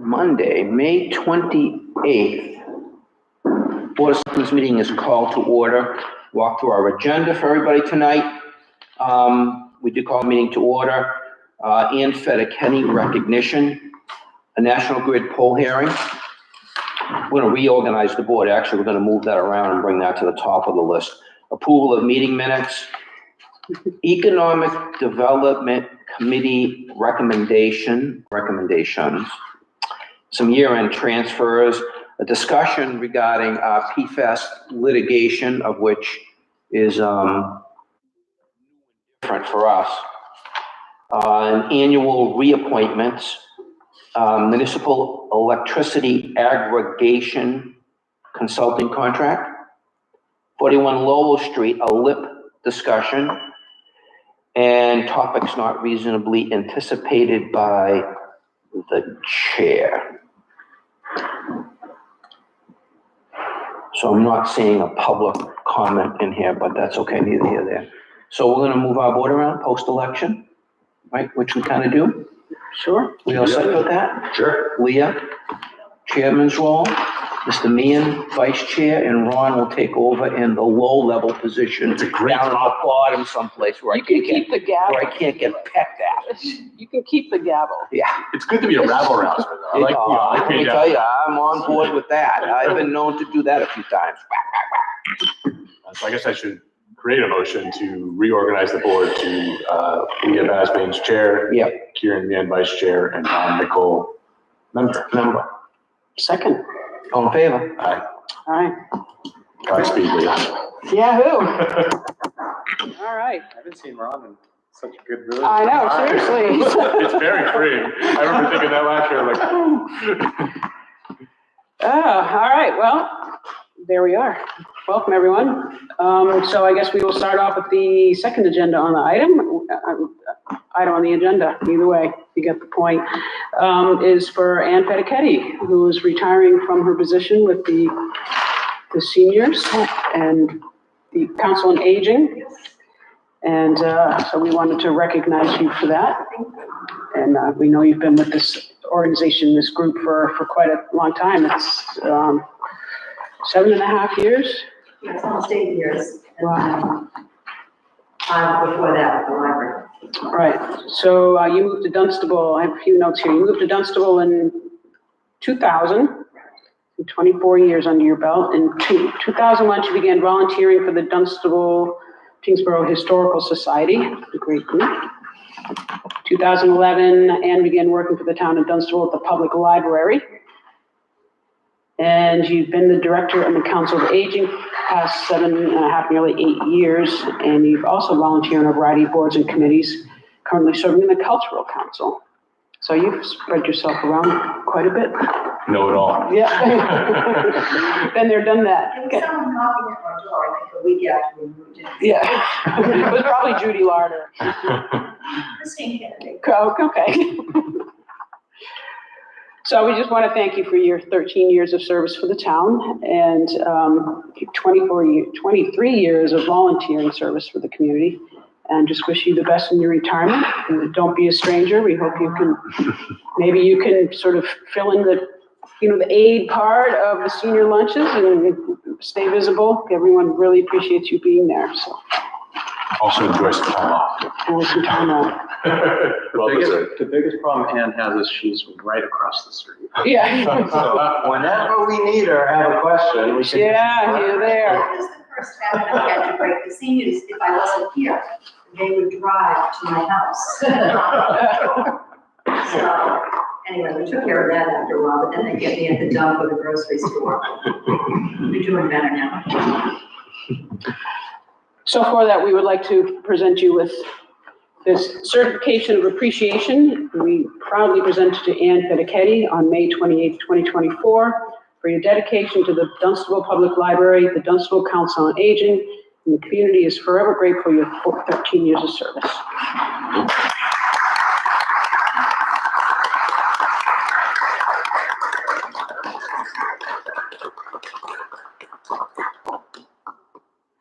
Monday, May 28th. Board of Selectmen's meeting is called to order. Walk through our agenda for everybody tonight. We do call the meeting to order. Ann Fetterkenny recognition, a National Grid poll hearing. We're going to reorganize the board. Actually, we're going to move that around and bring that to the top of the list. Approval of meeting minutes. Economic Development Committee recommendations. Some year-end transfers. A discussion regarding PFAS litigation, of which is different for us. An annual reappointments. Municipal electricity aggregation consulting contract. 41 Lowell Street, a LIP discussion. And topics not reasonably anticipated by the chair. So I'm not seeing a public comment in here, but that's okay, neither here nor there. So we're gonna move our board around post-election, right, which we kind of do. Sure. We all set with that? Sure. Leah, chairman's role, Mr. Meehan, vice chair, and Ron will take over in the low-level position. It's a great down at the bottom someplace where I can't get pecked at. You can keep the gavel. Yeah. It's good to be a rabble-rouser, though. Let me tell you, I'm on board with that. I've been known to do that a few times. So I guess I should create a motion to reorganize the board to Leah Basbane's chair, yep. Kieran Meehan vice chair, and Tom Nicole member. Second. All in favor? Aye. All right. Godspeed, Leah. Yahoo! All right. I haven't seen Ron in such a good mood. I know, seriously. It's very freeing. I remember thinking that last year, like, oh. All right, well, there we are. Welcome, everyone. So I guess we will start off with the second agenda on the item on the agenda, either way, you get the point, is for Ann Fetterkenny, who is retiring from her position with the seniors and the Council on Aging. And so we wanted to recognize you for that. And we know you've been with this organization, this group for quite a long time. It's 7.5 years. Yeah, it's almost 8 years. Wow. Before that, at the library. Right. So you moved to Dunstable. I have a few notes here. You moved to Dunstable in 2000, 24 years under your belt. In 2001, you began volunteering for the Dunstable Kingsborough Historical Society, a great group. 2011, Ann began working for the town of Dunstable at the public library. And you've been the director of the Council of Aging for the past 7.5, nearly 8 years. And you've also volunteered on a variety of boards and committees, currently serving in the Cultural Council. So you've spread yourself around quite a bit. Know it all. Yeah. Been there, done that. There was someone knocking at our door, I think, a week after we moved in. Yeah. It was probably Judy Larder. Christine Kennedy. Oh, okay. So we just want to thank you for your 13 years of service for the town and 23 years of volunteering service for the community, and just wish you the best in your retirement. And don't be a stranger. We hope you can, maybe you can sort of fill in the aid part of the senior lunches and stay visible. Everyone really appreciates you being there. So Also enjoy some time off. and some time off. The biggest problem Ann has is she's right across the street. Yeah. So whenever we need her, have a question, we can. Yeah, you're there. That was the first habit I had to break. The seniors, if I wasn't here, they would drive to my house. So, anyway, we took care of that after a while, but then they get me at the dump or the grocery store. We're doing better now. So for that, we would like to present you with this certification of appreciation. We proudly present it to Ann Fetterkenny on May 28th, 2024, for your dedication to the Dunstable Public Library, the Dunstable Council on Aging, and the community is forever grateful for your 13 years of service.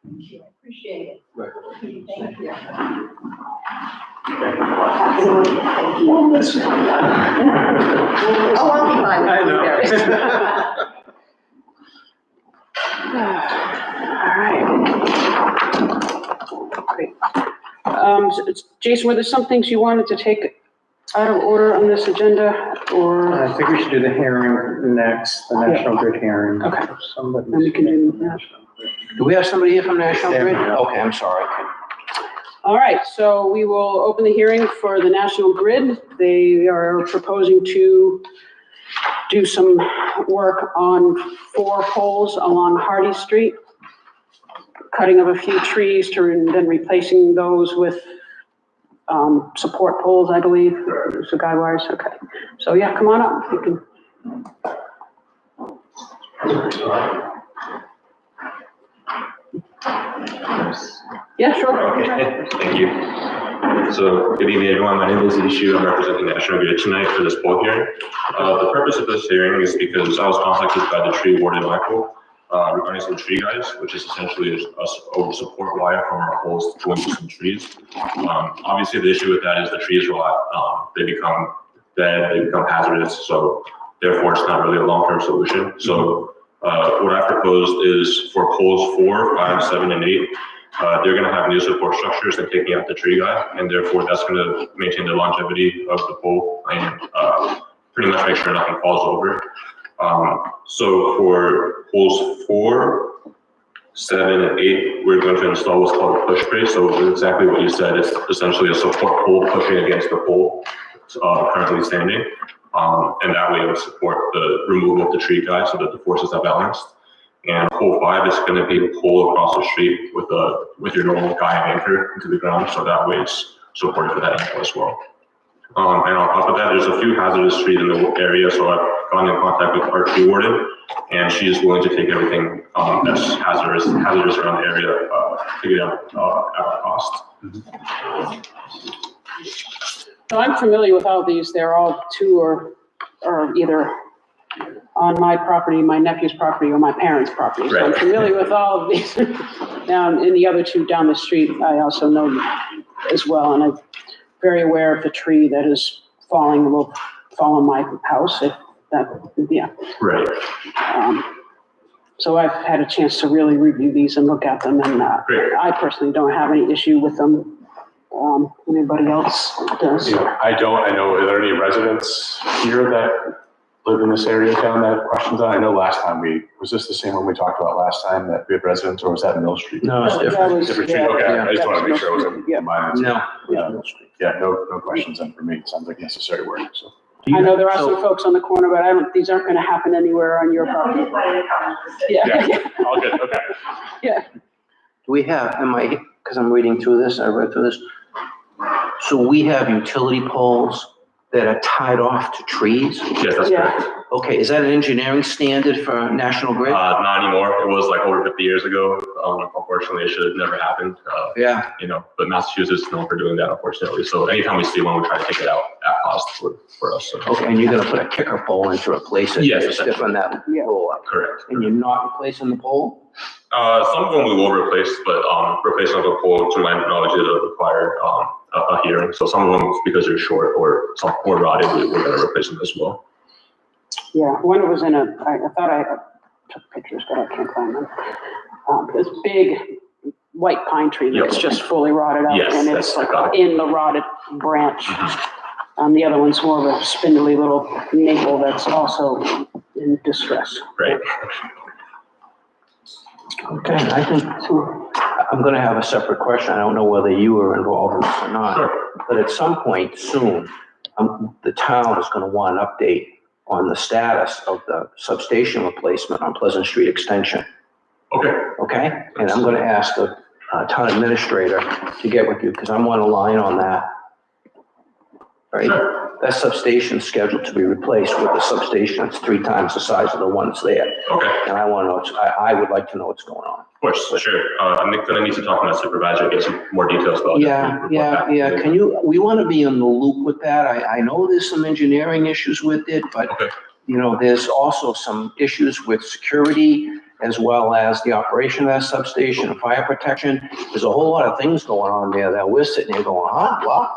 Thank you. I appreciate it. Thank you. Oh, Oh, fine. I know. All right. Great. Jason, were there some things you wanted to take out of order on this agenda, or? I think we should do the hearing next, the National Grid hearing. Okay. Somebody. Then we can do that. Do we have somebody here from National Grid? Yeah. Okay, I'm sorry. All right, so we will open the hearing for the National Grid. They are proposing to do some work on 4 poles along Hardy Street, cutting of a few trees to then replacing those with support poles, I believe, so guy wires, okay. So yeah, come on up, you can. Yeah, sure. Okay, thank you. So, good evening, everyone. My name is Ishu. I'm representing National Grid tonight for this poll hearing. The purpose of this hearing is because I was contacted by the tree warden, Michael, regarding some tree guys, which is essentially a support wire from our poles going to some trees. Obviously, the issue with that is the trees rot. They become dead, they become hazardous, so therefore it's not really a long-term solution. So, what I proposed is for poles 4, 5, 7, and 8, they're going to have new support structures and taking out the tree guy, and therefore that's going to maintain the longevity of the pole and pretty much make sure nothing falls over. So for poles 4, 7, and 8, we're going to install what's called a push brace. So exactly what you said, it's essentially a support pole pushing against the pole currently standing. And that way it would support the removal of the tree guy so that the forces are balanced. And pole 5 is going to be a pole across the street with your normal guy anchor into the ground, so that way it's supported for that angle as well. And on top of that, there's a few hazardous trees in the area, so I've gone in contact with our tree warden, and she is willing to take everything that's hazardous around the area to get out at our cost. So I'm familiar with all these. They're all 2 or either on my property, my nephew's property, or my parents' property. So I'm Right. familiar with all of these. Now, and the other 2 down the street, I also know as well, and I'm very aware of the tree that is falling, will fall on my house if that, yeah. Right. So I've had a chance to really review these and look at them, and Great. I personally don't have any issue with them. Anybody else does? Yeah, I don't. I know, are there any residents here that live in this area town that have questions on? I know last time was this the same one we talked about last time, that we had residents, or was that Mill Street? No, it's That different. was- Different street, yeah, okay, yeah, I just wanted to make that sure it was wasn't yeah. mine. No. Yeah, no questions then for me. It sounds like necessary work, so. I know there are So- some folks on the corner, but these aren't gonna happen anywhere on your property. Yeah, All good, okay. yeah. Do we have, because I'm reading through this, I read through this. So we have utility poles that are tied off to trees? Yes, that's Yeah. correct. Okay, is that an engineering standard for National Grid? Not anymore. It was like over 50 years ago. Unfortunately, it should have never happened. Yeah, But Massachusetts is known for doing that, unfortunately. So anytime we see one, we try to take it out at cost for us. So. okay, and you're gonna put a kicker pole in to replace it? Yes, to stiffen that Yeah. roll up. Correct. And you're not replacing the pole? Some of them we will replace, but replacing of a pole, to my knowledge, is require a hearing. So some of them, because they're short or some more rotted, we're going to replace them as well. Yeah, one was I thought I took pictures, but I can't find them. This big white pine tree that's Yep. just fully rotted out, Yes, and that's- it's I like got it. in the rotted branch. The other one's more of a spindly little maple that's also in distress. Right. Okay, I think I'm gonna have a separate question. I don't know whether you were involved in this or not. Sure. But at some point soon, the town is gonna want an update on the status of the substation replacement on Pleasant Street Extension, Okay. okay? And I'm gonna ask the town administrator to get with you, because I'm on a line on that. Right? Sure. That substation's scheduled to be replaced with a substation that's 3 times the size of the one that's there. Okay. And I wanna know, I would like to know what's going on. Of course. Sure. I'm going to need to talk to my supervisor, get some more details about it. Yeah. We want to be in the loop with that. I know there's some engineering issues with it, but, Okay. there's also some issues with security as well as the operation of that substation, fire protection. There's a whole lot of things going on there that we're sitting there going, huh, what?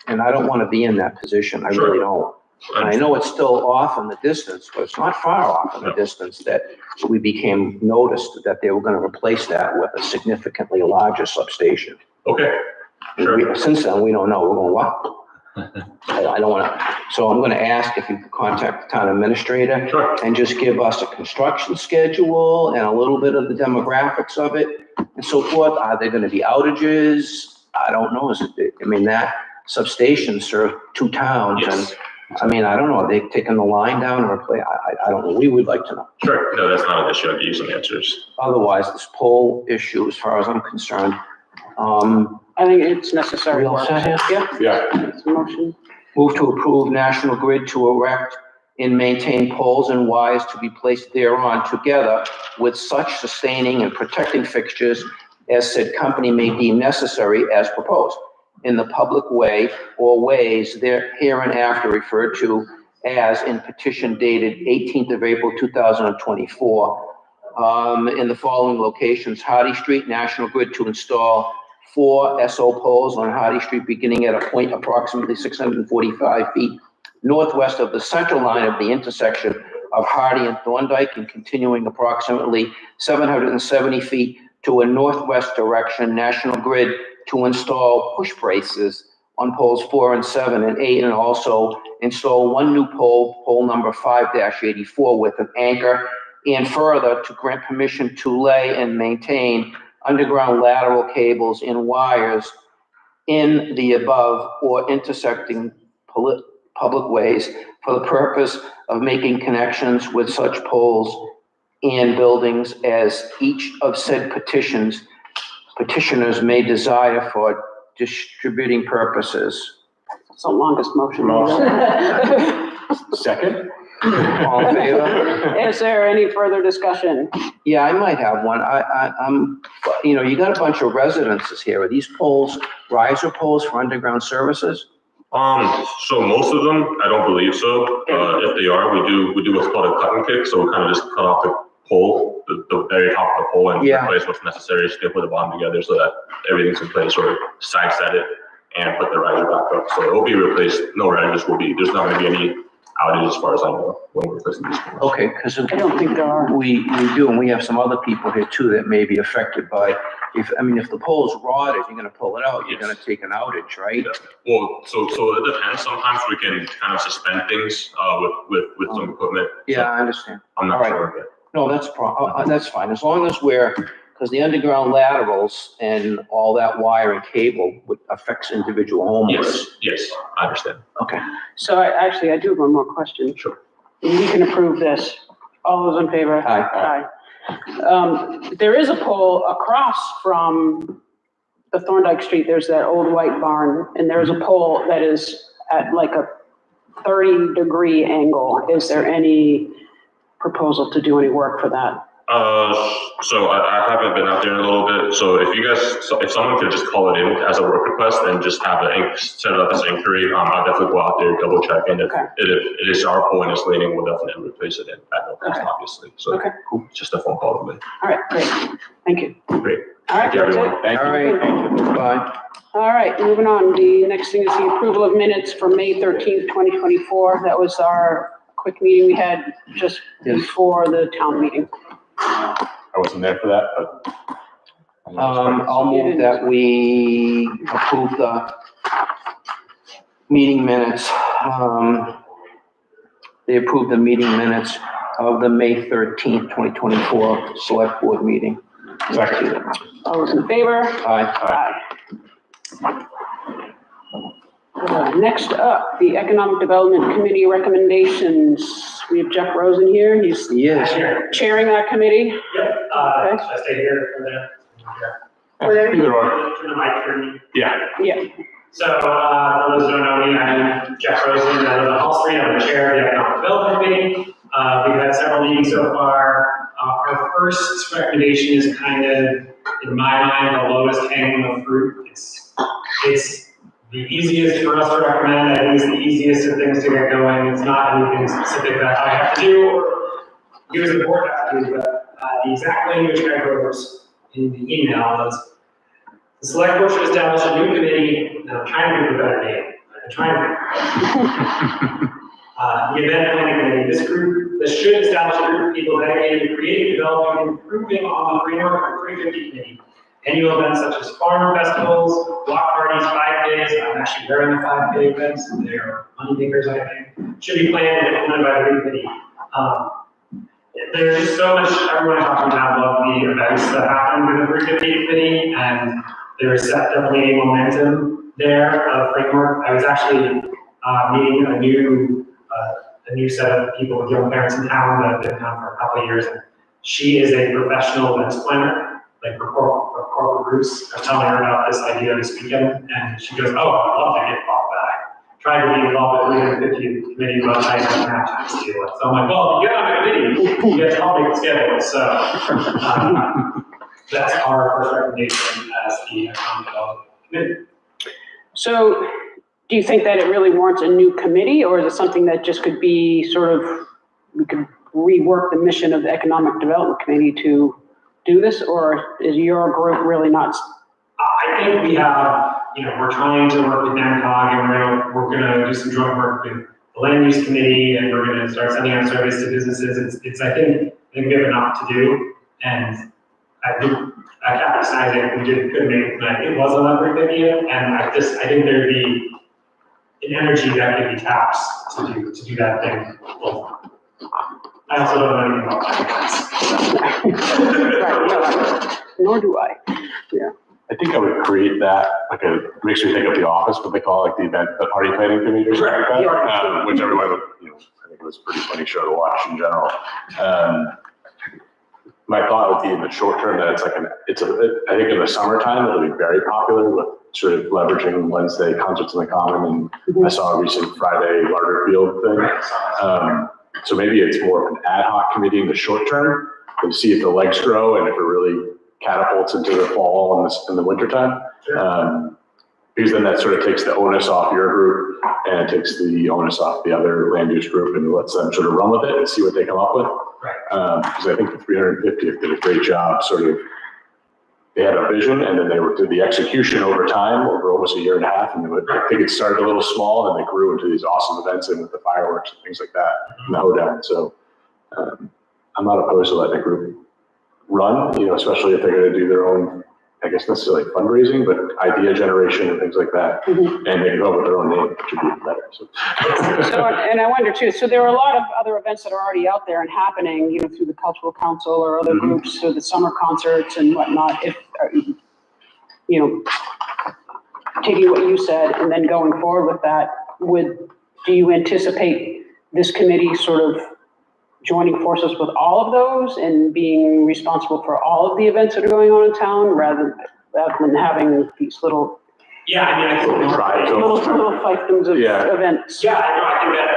And I don't want to be in that position. I Sure. really don't. I know it's still off in the distance, but it's not far off in the distance that we became noticed that they were gonna replace that with a significantly larger substation. Okay, sure. Since then, we don't know. We're going, what? I don't wanna, so I'm gonna ask if you could contact the town administrator. Sure. And just give us a construction schedule and a little bit of the demographics of it and so forth. Are there gonna be outages? I don't know. I mean, that substation served 2 towns and, Yes. I mean, I don't know. Are they taking the line down or I don't know. We would like to know. Sure, no, that's not an issue. I'd give you some answers. Otherwise, this pole issue, as far as I'm concerned, I think it's necessary We all work. set here? Yeah, Yeah, it's a motion. move to approve National Grid to erect and maintain poles and wires to be placed thereon together with such sustaining and protecting fixtures as said company may deem necessary as proposed in the public way or ways there hereinafter referred to as in petition dated 18th of April, 2024. In the following locations: Hardy Street, National Grid to install 4 SO poles on Hardy Street beginning at a point approximately 645 feet northwest of the central line of the intersection of Hardy and Thorndike and continuing approximately 770 feet to a northwest direction. National Grid to install push braces on poles 4 and 7 and 8, and also install 1 new pole, pole number 5-84 with an anchor, and further to grant permission to lay and maintain underground lateral cables and wires in the above or intersecting public ways for the purpose of making connections with such poles and buildings as each of said petitioners may desire for distributing purposes. It's the longest motion. second? All in favor? Is there any further discussion? Yeah, I might have one. I'm, you got a bunch of residences here. Are these poles riser poles for underground services? So most of them, I don't believe so. If they are, we do what's called a cut and kick. So we kind of just cut off the pole, the very top of the pole, and Yeah. replace what's necessary to put the bottom together so that everything's in place, or side set it and put the riser back up. So it will be replaced. No risers will be. There's not going to be any outage as far as I know when we're replacing these poles. Okay, because I don't think there are. we do, and we have some other people here too that may be affected by, if the pole's rotted, you're gonna pull it out, you're gonna take an outage, right? Well, so it depends. Sometimes we can kind of suspend things with some equipment. Yeah, I understand. I'm not All right. sure yet. No, that's fine, as long as because the underground laterals and all that wire and cable affects individual homeowners. Yes, I understand. Okay. So I do have one more question. Sure. We can approve this. All those in favor? Aye. Aye. There is a pole across from the Thorndike Street. There's that old white barn, and there's a pole that is at like a 30-degree angle. Is there any proposal to do any work for that? So I haven't been out there in a little bit. So if someone could just call it in as a work request and just have set it up as an inquiry, I'll definitely go out there, double check. And if it is our pole and it's leaning, we'll definitely replace it at no cost, obviously. So Okay. cool. Just a phone call away. All right, great. Thank you. Great. All right, Thank you, that's everyone. it. Thank All you. right, bye. All right, moving on. The next thing is the approval of minutes for May 13th, 2024. That was our quick meeting we had just before the town meeting. I wasn't there for that, but. I'll move that we approve the meeting minutes. They approved the meeting minutes of the May 13th, 2024 Select Board meeting. Second. All those in favor? Aye. Aye. Next up, the Economic Development Committee recommendations. We have Jeff Rosen here. He's Yes. chairing that committee. Yep, should I stay here for the? Either or. Turn the mic for me. Yeah. Yeah. So, for those who don't know me, I'm Jeff Rosen, I live on Hall Street, I'm the chair of the Economic Development Committee. We've had several meetings so far. Our first recommendation is kind of, in my mind, the lowest hanging fruit. It's the easiest for us to recommend. I think it's the easiest of things to get going. It's not anything specific that I have to do or you as a board have to do, but the exact language I wrote in the email is, the select board should establish a new committee, and I'm trying to give it a better name. I'm trying to. The event planning committee, this should establish a group of people dedicated to creating, developing, and improving on the framework of 350 committee. Annual events such as farm festivals, block parties, 5Ks, I'm actually there in the 5K events, they're money makers, I think, should be planned and implemented by the committee. There's just so much, everyone talking about love the events that happen with the 350 committee, and there is definitely a momentum there of framework. I was actually meeting a new set of people with young parents in town that have been in town for a couple of years, and she is a professional events planner, like for corporate groups. I was telling her about this idea this weekend, and she goes, "Oh, I'd love to get involved with that. I tried to be involved with 350 committee, but I didn't have time to do it." So I'm like, "Well, if you get on the committee, you have to help make the schedule." So that's our first recommendation as the economic development committee. So do you think that it really warrants a new committee, or is it something that just could be sort of, we could rework the mission of the Economic Development Committee to do this, or is your group really not? I think we have, we're trying to work with NAMCOG, and we're gonna do some joint work with the Land Use Committee, and we're gonna start sending out surveys to businesses. I think we have enough to do, and I think, I can't decide if we couldn't make it tonight. It was 11:50, and I think there'd be an energy that could be tapped to do that thing. Well, I also don't know anything about that. Nor do I. Yeah. I think I would create that, makes me think of The Office, what they call the party planning committee or something like that, which everyone would, I think it was a pretty funny show to watch in general. My thought would be in the short term that I think in the summertime, it'll be very popular with sort of leveraging Wednesday concerts in the Common, and I saw a recent Friday Larder Field thing. So maybe it's more of an ad hoc committee in the short term and see if the legs grow and if it really catapults into the fall and the winter time. Because then that sort of takes the onus off your group and it takes the onus off the other land use group and lets them sort of run with it and see what they come up with. Because I think the 350th did a great job they had a vision and then they did the execution over time, over almost a year and a half. And I think it started a little small and they grew into these awesome events and with the fireworks and things like that and the hoedown. So I'm not opposed to letting a group run, especially if they're going to do their own, I guess necessarily fundraising, but idea generation and things like that. And they can go with their own name, which would be even better. So, and I wonder too, so there are a lot of other events that are already out there and happening, through the Cultural Council or other groups, or the summer concerts and whatnot. If, taking what you said and then going forward with that, do you anticipate this committee sort of joining forces with all of those and being responsible for all of the events that are going on in town rather than having these little I think little fiefdoms of events? Yeah, I think that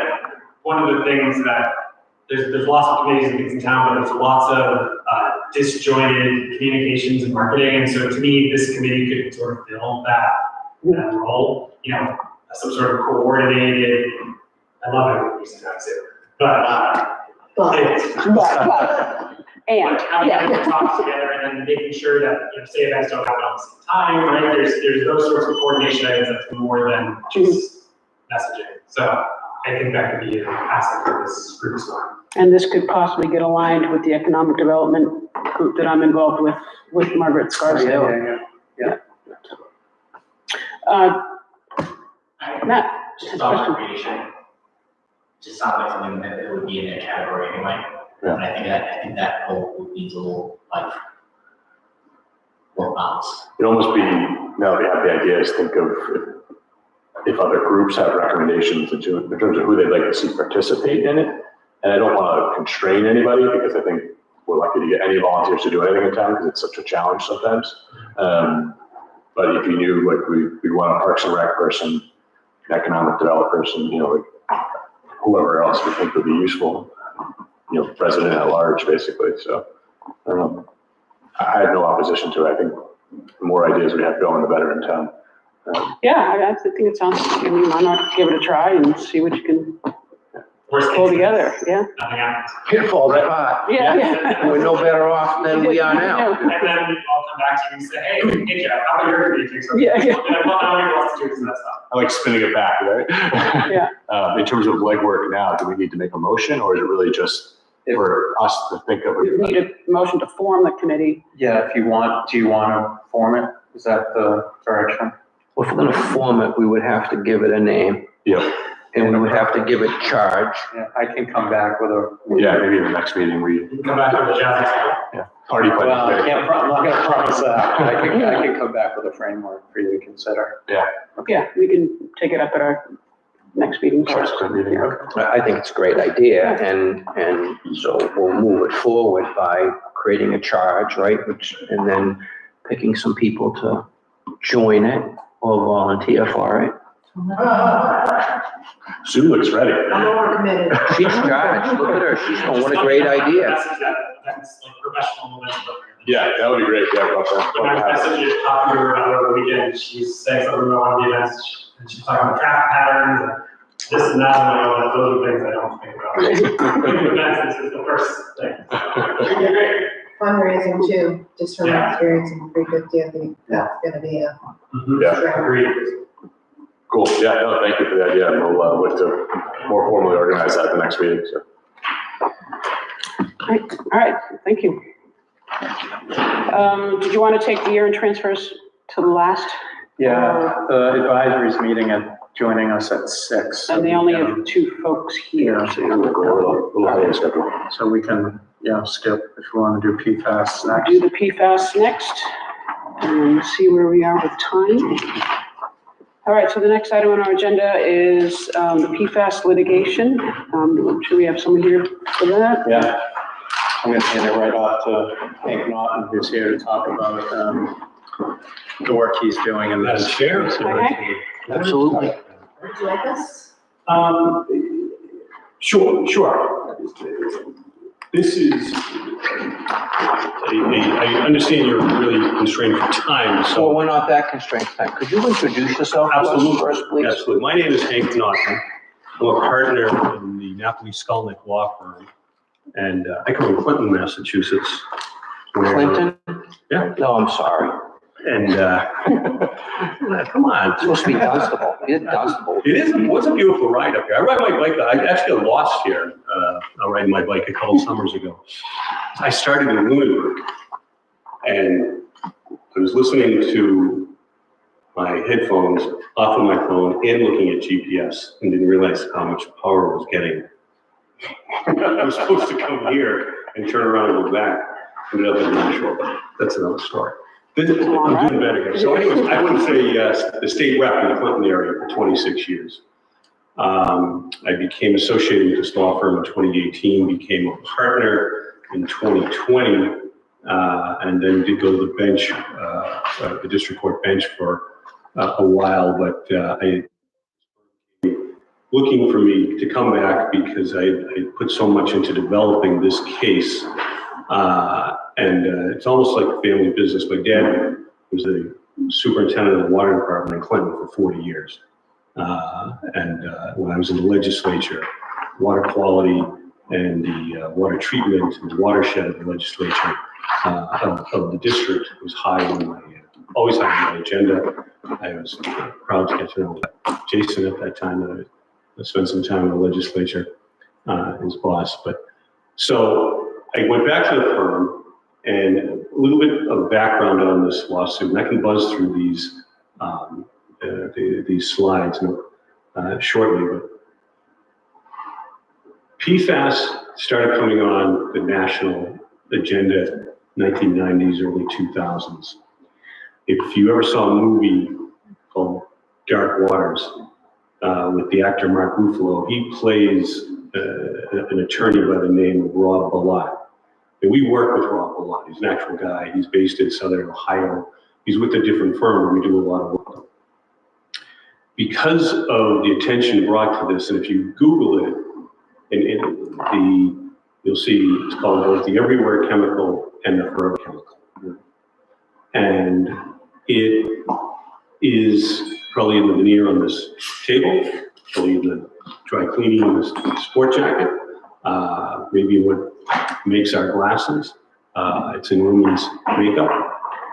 one of the things that there's lots of committees and things in town, but there's lots of disjointed communications and marketing. And so to me, this committee could sort of fill that role, some sort of coordinated, I love it when you say that, but talks together and then making sure that, say events don't happen at the same time, right? There's those sorts of coordination items that's more than just messaging. So I think that could be an aspect of this group as well. And this could possibly get aligned with the economic development group that I'm involved with Margaret Scarsdale. Yeah. Matt, just a question. Creation just sounds like something that it would be in their category anyway. Yeah. And I think that whole needs a little more balance. it'd almost be, now that we have the ideas, think of if other groups have recommendations in terms of who they'd like to see participate in it. And I don't want to constrain anybody because I think we're lucky to get any volunteers to do anything in town because it's such a challenge sometimes. But if you knew, we want a Parks and Rec person, an economic development person, whoever else we think would be useful, president at large, basically. So I don't know. I have no opposition to it. I think the more ideas we have going, the better in town. Yeah, I think it sounds, why not give it a try and see what you can. Worst case. pull together, yeah. Nothing happens. Pitfall spot. Yeah, yeah. We're no better off than we are now. And then I'll come back to you and say, hey, Jeff, how about your meeting? Yeah, yeah. And I'm not knowing what else to do with that stuff. I like spinning it back, right? Yeah. In terms of legwork now, do we need to make a motion or is it really just for us to think of? We need a motion to form the committee. Yeah, if you want, do you want to form it? Is that the direction? If we're gonna form it, we would have to give it a name Yeah, and we would have to give it charge. Yeah, I can come back with a. yeah, maybe in the next meeting we, You can come back with the jazz. party Well, I plan. can't, I'm not gonna promise that. I can come back with a framework for you to consider. Yeah, we can take it up at our next meeting. Subsequent meeting, okay. I think it's a great idea and so we'll move it forward by creating a charge, right? And then picking some people to join it or volunteer for it. Sue looks ready. I'm overcommitted. She's charged. Look at her. She's going, what a great idea. That's like professional events. Yeah, that would be great. Yeah, about that. When I messaged you, talking to her over the weekend, she's saying something about one of the events, and she's talking about traffic patterns, and this and that, and I know that those are things I don't think about. Events is the first thing. It'd be great. Fundraising too, just from Yeah. experience in 350, I think that's gonna be a. Yeah, Agreed. cool. Yeah, no, thank you for the idea. And we'll look to more formally organize that at the next meeting, so. All right, thank you. Did you want to take the year-end transfers to the last? Yeah, the advisory's meeting and joining us at 6. And they only have two folks here, so We'll go a little ahead of schedule. So we can, skip if we want to do PFAS I'll next. do the PFAS next and see where we are with time. All right, so the next item on our agenda is the PFAS litigation. Should we have someone here for that? Yeah, I'm gonna hand it right off to Hank Naughton, who's here to talk about, the work he's doing in this. Chair. Okay. Absolutely. Would you like us? Sure. This is, I understand you're really constrained for time, So so. we're not that constrained tonight. Could you introduce yourself to us Absolutely. first, please? Absolutely. My name is Hank Naughton. I'm a partner in the Napoli Skolnick Law Firm, and I come from Clinton, Massachusetts. where- Clinton? Yeah. No, I'm sorry. And, come on. It's supposed to be Dunstable. It's Dunstable. It was a beautiful ride up here. I ride my bike, I actually got lost here, riding my bike a couple summers ago. I started in Lunenburg, and I was listening to my headphones off of my phone and looking at GPS, and didn't realize how much power I was getting. I was supposed to come here and turn around and go back, ended up in the shore, but that's another story. I'm doing better here. So anyways, I was the state rep in the Clinton area for 26 years. I became associated with this law firm in 2018, became a partner in 2020, and then did go to the bench, the district court bench for a while, but I looking for me to come back because I put so much into developing this case. And it's almost like family business. My dad was the superintendent of the water department in Clinton for 40 years. And when I was in the legislature, water quality and the water treatment and the watershed of the legislature of the district was high on my, always high on my agenda. I was proud to get to know Jason at that time. I spent some time in the legislature, his boss. But so I went back to the firm, and a little bit of background on this lawsuit, and I can buzz through these slides shortly. But PFAS started coming on the national agenda 1990s, early 2000s. If you ever saw a movie called Dark Waters with the actor Mark Ruffalo, he plays an attorney by the name of Rob Ballat. And we work with Rob Ballat. He's an actual guy. He's based in Southern Ohio. He's with a different firm, and we do a lot of work. Because of the attention brought to this, and if you Google it, you'll see it's called both the everywhere chemical and the forever chemical. And it is probably in the veneer on this table, probably in the dry cleaning in the sport jacket, maybe what makes our glasses. It's in women's makeup.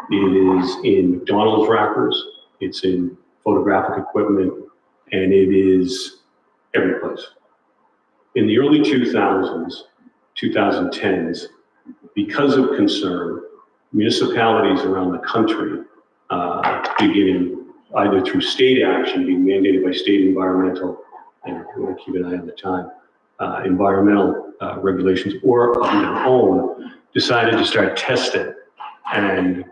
It is in McDonald's wrappers. It's in photographic equipment, and it is every place. In the early 2000s, 2010s, because of concern, municipalities around the country, beginning either through state action being mandated by state environmental, and we want to keep an eye on the time, environmental regulations, or on their own, decided to start testing and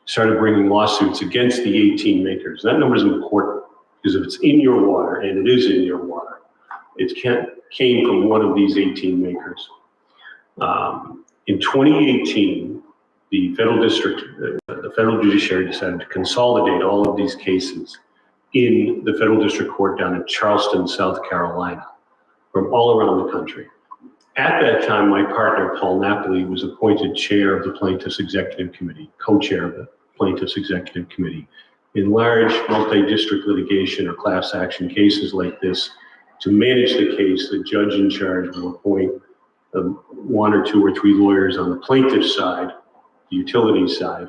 started bringing lawsuits against the 18 makers. That number is important because if it's in your water, and it is in your water, it came from one of these 18 makers. In 2018, the federal judiciary decided to consolidate all of these cases in the federal district court down in Charleston, South Carolina, from all around the country. At that time, my partner, Paul Napoli, was appointed chair of the plaintiff's executive committee, co-chair of the plaintiff's executive committee. In large multi-district litigation or class action cases like this, to manage the case, the judge in charge will appoint one or two or three lawyers on the plaintiff's side, the utility side,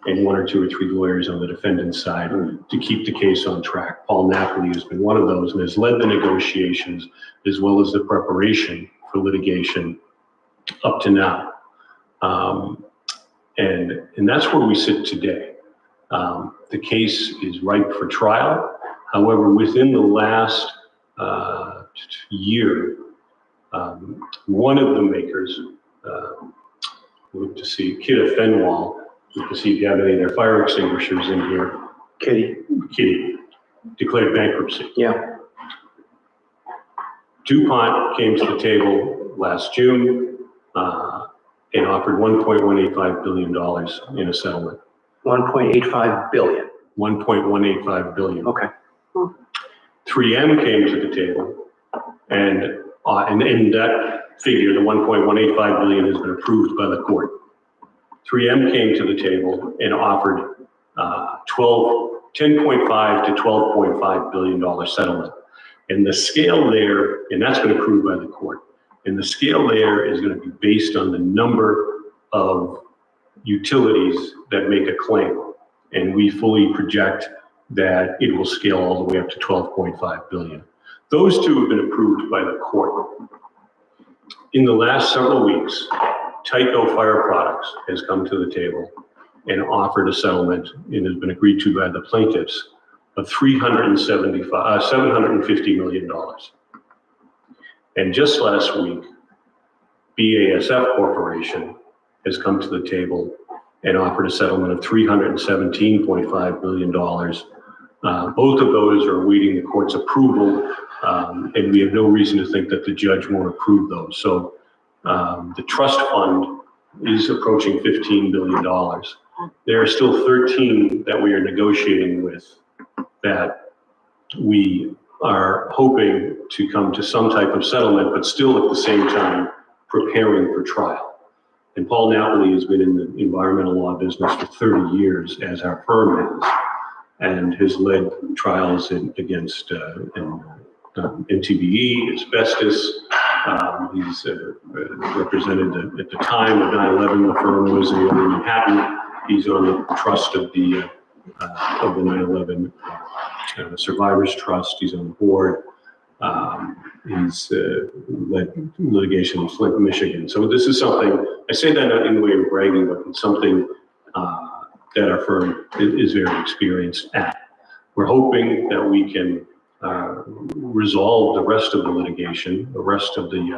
and one or two or three lawyers on the defendant's side to keep the case on track. Paul Napoli has been one of those and has led the negotiations as well as the preparation for litigation up to now. And that's where we sit today. The case is ripe for trial. However, within the last year, one of the makers, look to see, Kidda Fenwal, look to see if you have any of their fire extinguishers in here. Kitty, declared bankruptcy. Yeah. DuPont came to the table last June and offered $1.185 billion in a settlement. 1.85 billion. 1.185 billion. Okay. 3M came to the table, and in that figure, the 1.185 billion has been approved by the court. 3M came to the table and offered $10.5 to $12.5 billion settlement. And the scale there, and that's been approved by the court, and the scale there is going to be based on the number of utilities that make a claim. And we fully project that it will scale all the way up to 12.5 billion. Those two have been approved by the court. In the last several weeks, Tyco Fire Products has come to the table and offered a settlement, and has been agreed to by the plaintiffs, of $750 million. And just last week, BASF Corporation has come to the table and offered a settlement of $317.5 billion. Both of those are awaiting the court's approval, and we have no reason to think that the judge won't approve those. So the trust fund is approaching $15 billion. There are still 13 that we are negotiating with that we are hoping to come to some type of settlement, but still at the same time preparing for trial. And Paul Napoli has been in the environmental law business for 30 years, as our firm has, and has led trials against NTBE, asbestos. He's represented at the time of 9/11, the firm was in Manhattan. He's on the trust of the 9/11 Survivors Trust. He's on the board. He's led litigation in Flint, Michigan. So this is something, I say that not in the way of bragging, but it's something that our firm is very experienced at. We're hoping that we can resolve the rest of the litigation, the rest of the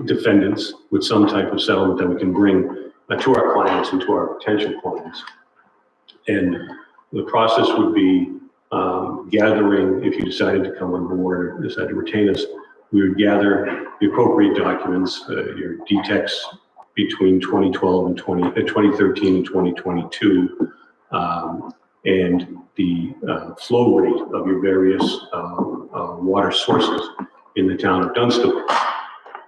defendants with some type of settlement that we can bring to our clients and to our potential clients. And the process would be gathering, if you decided to come on board or decide to retain us, we would gather the appropriate documents, your DTECs between 2012 and 2013 and 2022, and the flow rate of your various water sources in the town of Dunstable.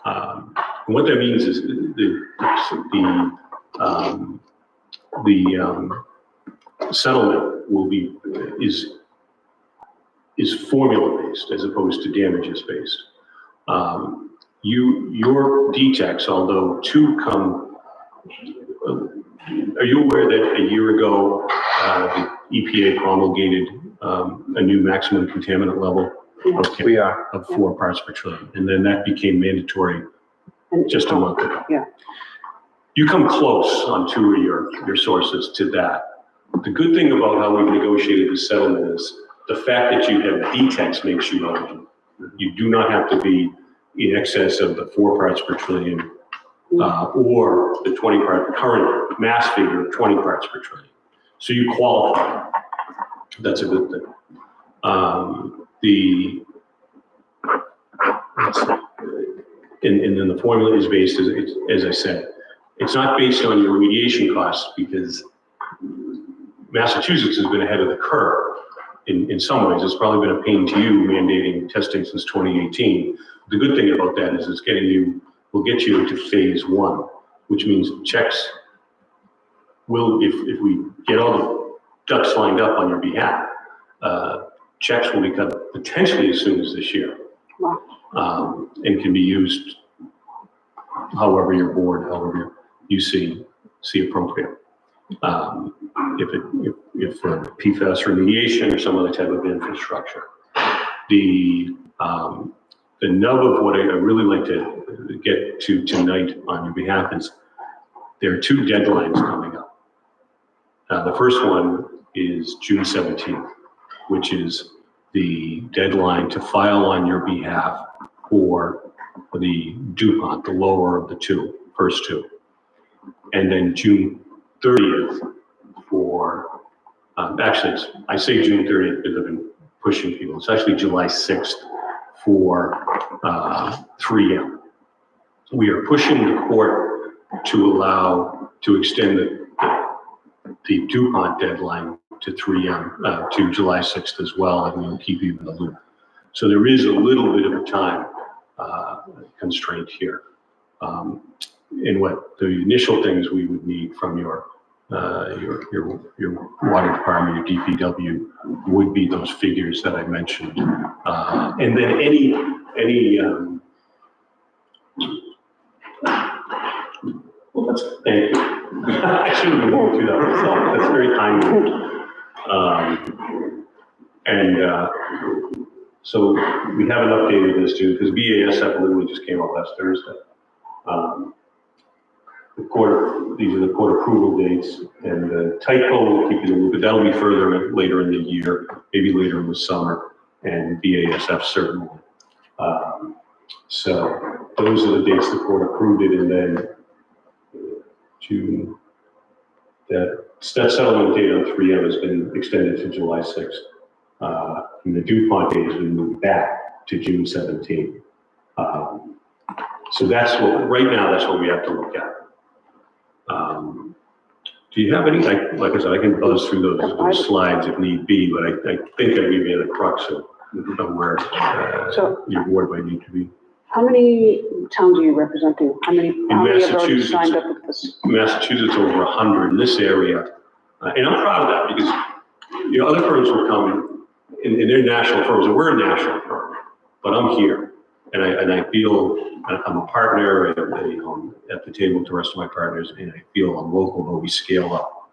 And what that means is the settlement is formula-based as opposed to damages-based. Your DTECs, although two come, are you aware that a year ago, the EPA promulgated a new maximum contaminant level We are. of 4 parts per trillion? And then that became mandatory just a month ago. Yeah. You come close on 2 of your sources to that. The good thing about how we've negotiated the settlement is the fact that you have DTECs makes you eligible. You do not have to be in excess of the 4 parts per trillion or the current mass figure of 20 parts per trillion. So you qualify. That's a good thing. And then the formula is based, as I said, it's not based on your remediation costs because Massachusetts has been ahead of the curve in some ways. It's probably been a pain to you mandating testing since 2018. The good thing about that is will get you into phase 1, which means checks will, if we get all the ducks lined up on your behalf, checks will be cut potentially as soon as this year. Wow. And can be used however you see appropriate. If for PFAS remediation or some other type of infrastructure. The nub of what I really like to get to tonight on your behalf is there are 2 deadlines coming up. The first one is June 17th, which is the deadline to file on your behalf for the DuPont, the lower of the first two. And then June 30th for, I say June 30th because I've been pushing people. It's actually July 6th for 3M. We are pushing the court to extend the DuPont deadline to 3M, to July 6th as well, and we'll keep you in the loop. So there is a little bit of a time constraint here. And what the initial things we would need from your water department, your DPW, would be those figures that I mentioned. And then any well, thank you. I shouldn't have gone through that myself. That's very kind of you. So we haven't updated this too, because BASF literally just came out last Thursday. These are the court approval dates, and the typo will keep you in the loop, but that'll be later in the year, maybe later in the summer, and BASF certainly. So those are the dates the court approved it, and then June. That settlement date on 3M has been extended to July 6th. And the DuPont date has been moved back to June 17th. So that's what we have to look at. Do you have any, like I said, I can buzz through those slides if need be, but I think I gave you the crux of where your board might need to be. How many towns are you representing? How many have already signed up with this? Massachusetts, over 100 in this area. And I'm proud of that because, other firms will come and they're national firms, and we're a national firm, but I'm here. And I feel I'm a partner at the table with the rest of my partners, and I feel I'm local, but we scale up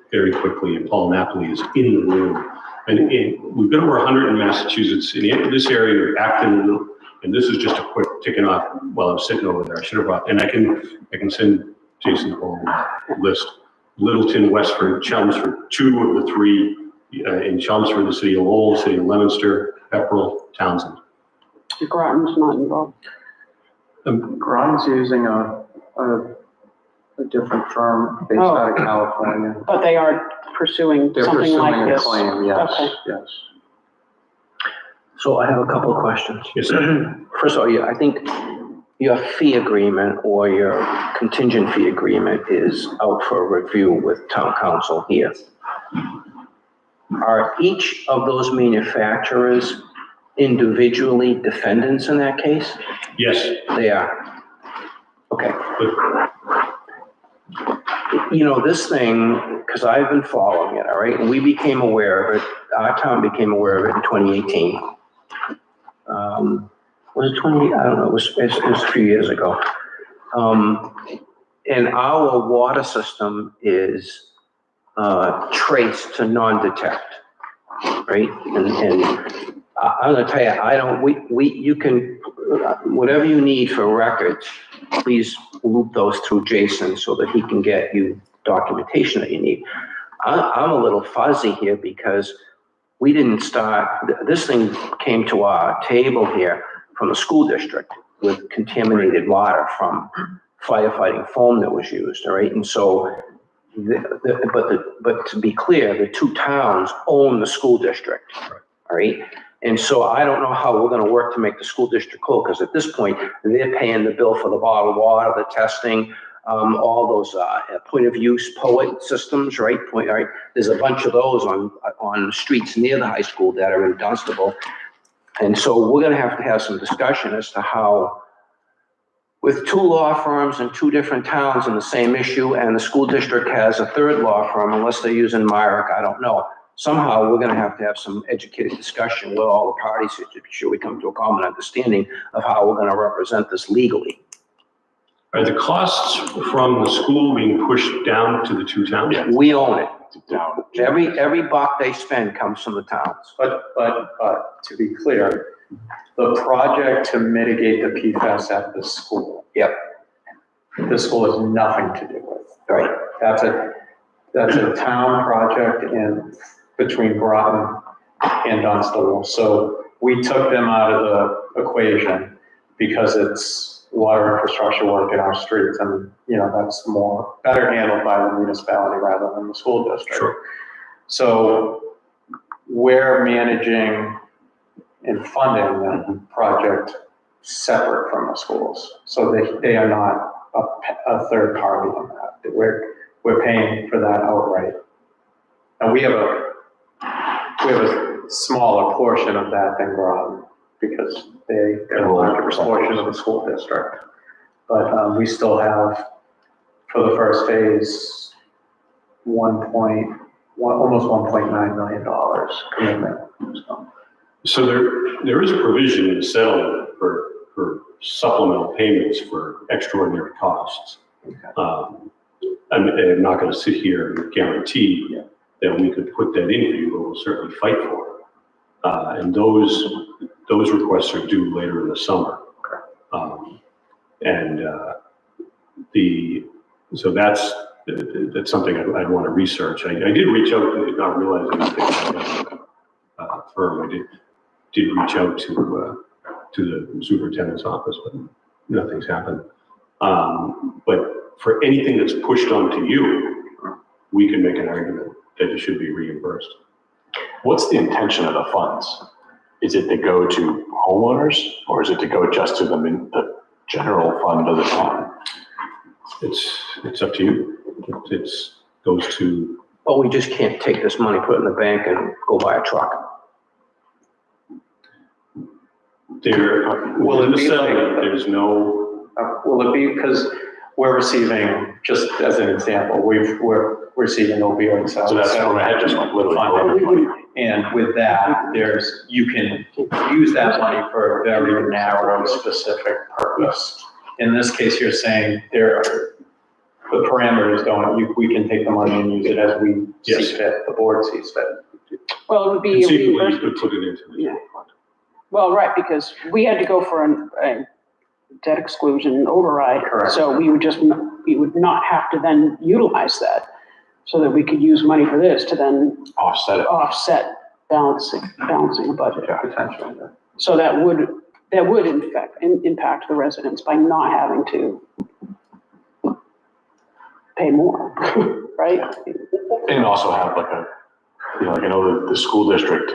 very quickly. And Paul Napoli is in the room. And we've got over 100 in Massachusetts. In this area, Acton, and this is just a quick ticking off while I'm sitting over there. I should have brought, and I can send Jason home a list. Littleton, Westford, Chelmsford, 2 of the 3 in Chelmsford, the city of Lowell, city of Leominster, Pepperell, Townsend. Groton's not involved. Groton's using a different firm based out of California. But they are pursuing something like this. They're pursuing a claim, yes, Okay. yes. So I have a couple of questions. Yes, sir. First of all, I think your fee agreement or your contingent fee agreement is out for review with town council here. Are each of those manufacturers individually defendants in that case? Yes. They are. Okay. you know, this thing, because I've been following it, all right, and we became aware of it, our town became aware of it in 2018. Was it 20? I don't know, it was a few years ago. And our water system is traced to non-detect, right? And I'm gonna tell you, you can, whatever you need for records, please loop those through Jason so that he can get you documentation that you need. I'm a little fuzzy here because we didn't start, this thing came to our table here from the school district with contaminated water from firefighting foam that was used, all right? And so, but to be clear, the two towns own the school district, all right? And so I don't know how we're gonna work to make the school district whole, because at this point, they're paying the bill for the bottled water, the testing, all those point of use POET systems, right? Right? There's a bunch of those on streets near the high school that are in Dunstable. And so we're gonna have to have some discussion as to how, with two law firms in two different towns in the same issue, and the school district has a third law firm, unless they're using Myrick, I don't know. Somehow, we're gonna have to have some educated discussion with all the parties to be sure we come to a common understanding of how we're gonna represent this legally. Are the costs from the school being pushed down to the two towns? We own it. Every buck they spend comes from the towns. But to be clear, the project to mitigate the PFAS at the school. Yep. The school has nothing to do with. Right. That's a town project between Groton and Dunstable. So we took them out of the equation because it's water infrastructure work in our streets, and that's better handled by the municipality rather than the school district. Sure. So we're managing and funding the project separate from the schools. So they are not a third party on that. We're paying for that outright. And we have a smaller portion of that than Groton, because they're a larger portion of the school district. But we still have, for the first phase, almost $1.9 million commitment. So there is a provision in the settlement for supplemental payments for extraordinary costs. I'm not going to sit here and guarantee that we could put that in for you, but we'll certainly fight for it. And those requests are due later in the summer. So that's something I'd want to research. I did reach out, not realizing that firm. I did reach out to the superintendent's office, but nothing's happened. But for anything that's pushed onto you, we can make an argument that it should be reimbursed. What's the intention of the funds? Is it to go to homeowners, or is it to go just to the general fund of the town? It's up to you. It goes to. But we just can't take this money, put it in the bank, and go buy a truck. Will it be there's no. Will it be, because we're receiving, just as an example, we're receiving opioid So that's where my head just went, literally. and with that, you can use that money for a very narrow, specific purpose. In this case, you're saying the parameters we can take the money and use it as we see fit, the board sees fit. Well, it would be a Conceivably, you reimbursement. could put it into the general fund. Well, right, because we had to go for a debt exclusion override. Correct. So we would not have to then utilize that, so that we could use money for this to then Offset it. balancing the budget. Potentially. So that would in fact impact the residents by not having to pay more, right? And also have I know the school district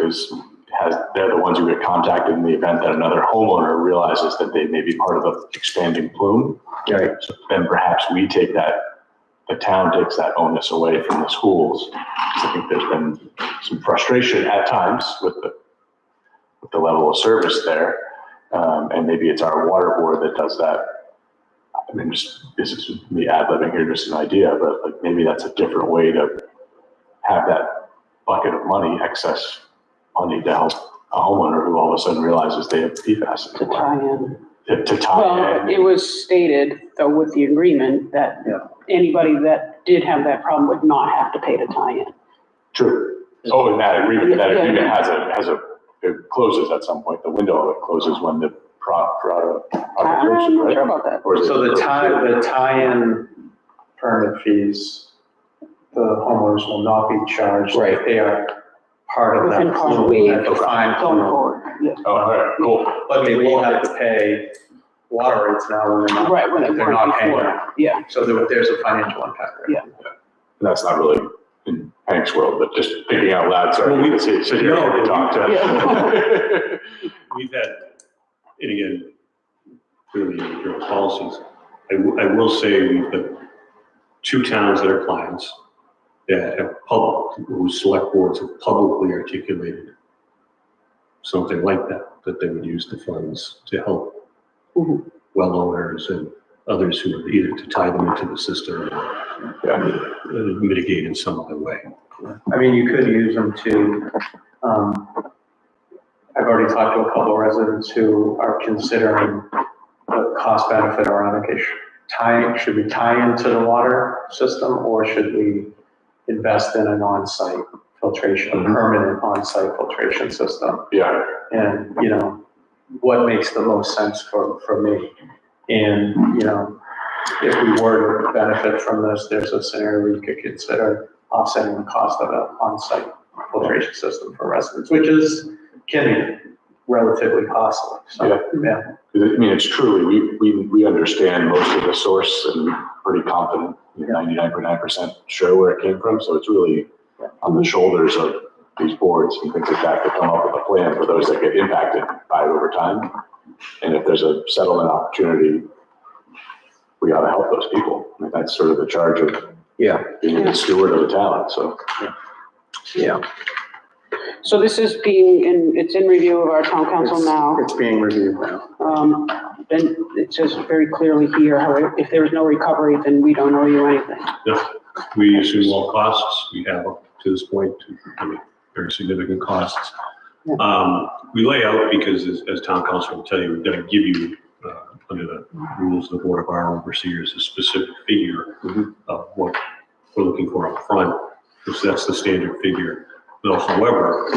they're the ones who get contacted in the event that another homeowner realizes that they may be part of the expanding plume. Right. So then perhaps the town takes that onus away from the schools. So I think there's been some frustration at times with the level of service there. And maybe it's our water board that does that. I mean, this is me ad-libbing here, just an idea, but like maybe that's a different way to have that bucket of money, excess money to help a homeowner who all of a sudden realizes they have PFAS. To tie in. To tie Well, in. it was stated, though, with the agreement that anybody that did have that problem would not have to pay to tie in. True. Oh, and that agreement it closes at some point. The window of it closes when the I'm not sure right? about that. Or is it- So the tie-in permit fees, the homeowners will not be charged. Right. They are part of Within that cost. flume, that defined Going flume. forward, yeah. Oh, all right, cool. But they will have to pay water rates now when they're not. Right, when it they're weren't not paying before. now. Yeah. So there's a financial impact there. Yeah. And that's not really in Hank's world, but just thinking out loud, sorry, Well, we can sit here and talk to. Yeah. We've had, and again, clearly your policies. I will say we've got 2 towns that are clients that have whose select boards have publicly articulated something like that they would use the funds to help Mhm. well owners and others who are either to tie them into the system or mitigate in some other way. I mean, you could use them to, I've already talked to a couple of residents who are considering the cost benefit around, okay, should we tie into the water system or should we invest in an on-site filtration, a permanent on-site filtration system? Yeah, And, you know, what makes the most sense for me? And, you know, if we were to benefit from this, there's a scenario where you could consider offsetting the cost of an on-site filtration system for residents, which can be relatively costly. So, yeah. I mean, it's truly, we understand most of the source and we're pretty confident, 99.9% sure where it came from. So it's really on the shoulders of these boards and things like that to come up with a plan for those that get impacted by it over time. And if there's a settlement opportunity, we ought to help those people. I mean, that's sort of the charge of being the steward of the town, so. Yeah. So this is it's in review of our town council now. It's being reviewed now. And it says very clearly here, how if there is no recovery, then we don't owe you anything. No, we assume all costs. We have up to this point, very significant costs. We lay out because as town council will tell you, we're going to give you, under the rules of the Board of Our Overseers, a specific figure of what we're looking for up front, because that's the standard figure. Though, however,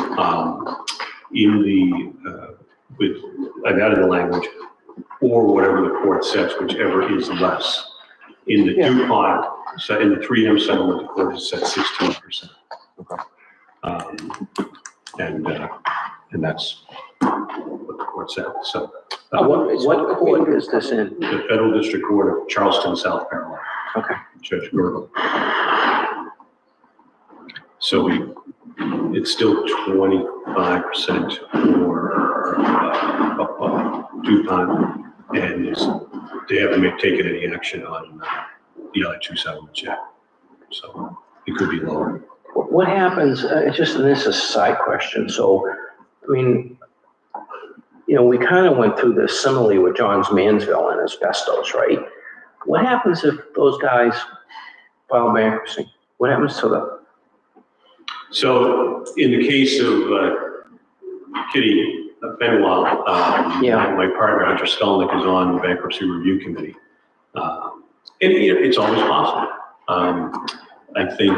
I've added the language, or whatever the court sets, whichever is less. In the DuPont, so in the 3M settlement, the court has set 16%. And that's what the court said. So What court is this in? the Federal District Court of Charleston, South Carolina. Okay. Judge Gergel. So it's still 25% for DuPont, and they haven't taken any action on the other 2 settlements yet. So it could be lower. What happens, this is a side question, so, I mean, we kind of went through this similarly with Johns Manville and asbestos, right? What happens if those guys file bankruptcy? What happens to them? So in the case of Kitty Benoit, my partner Hunter Skelnick is on the bankruptcy review committee. And it's always possible. I think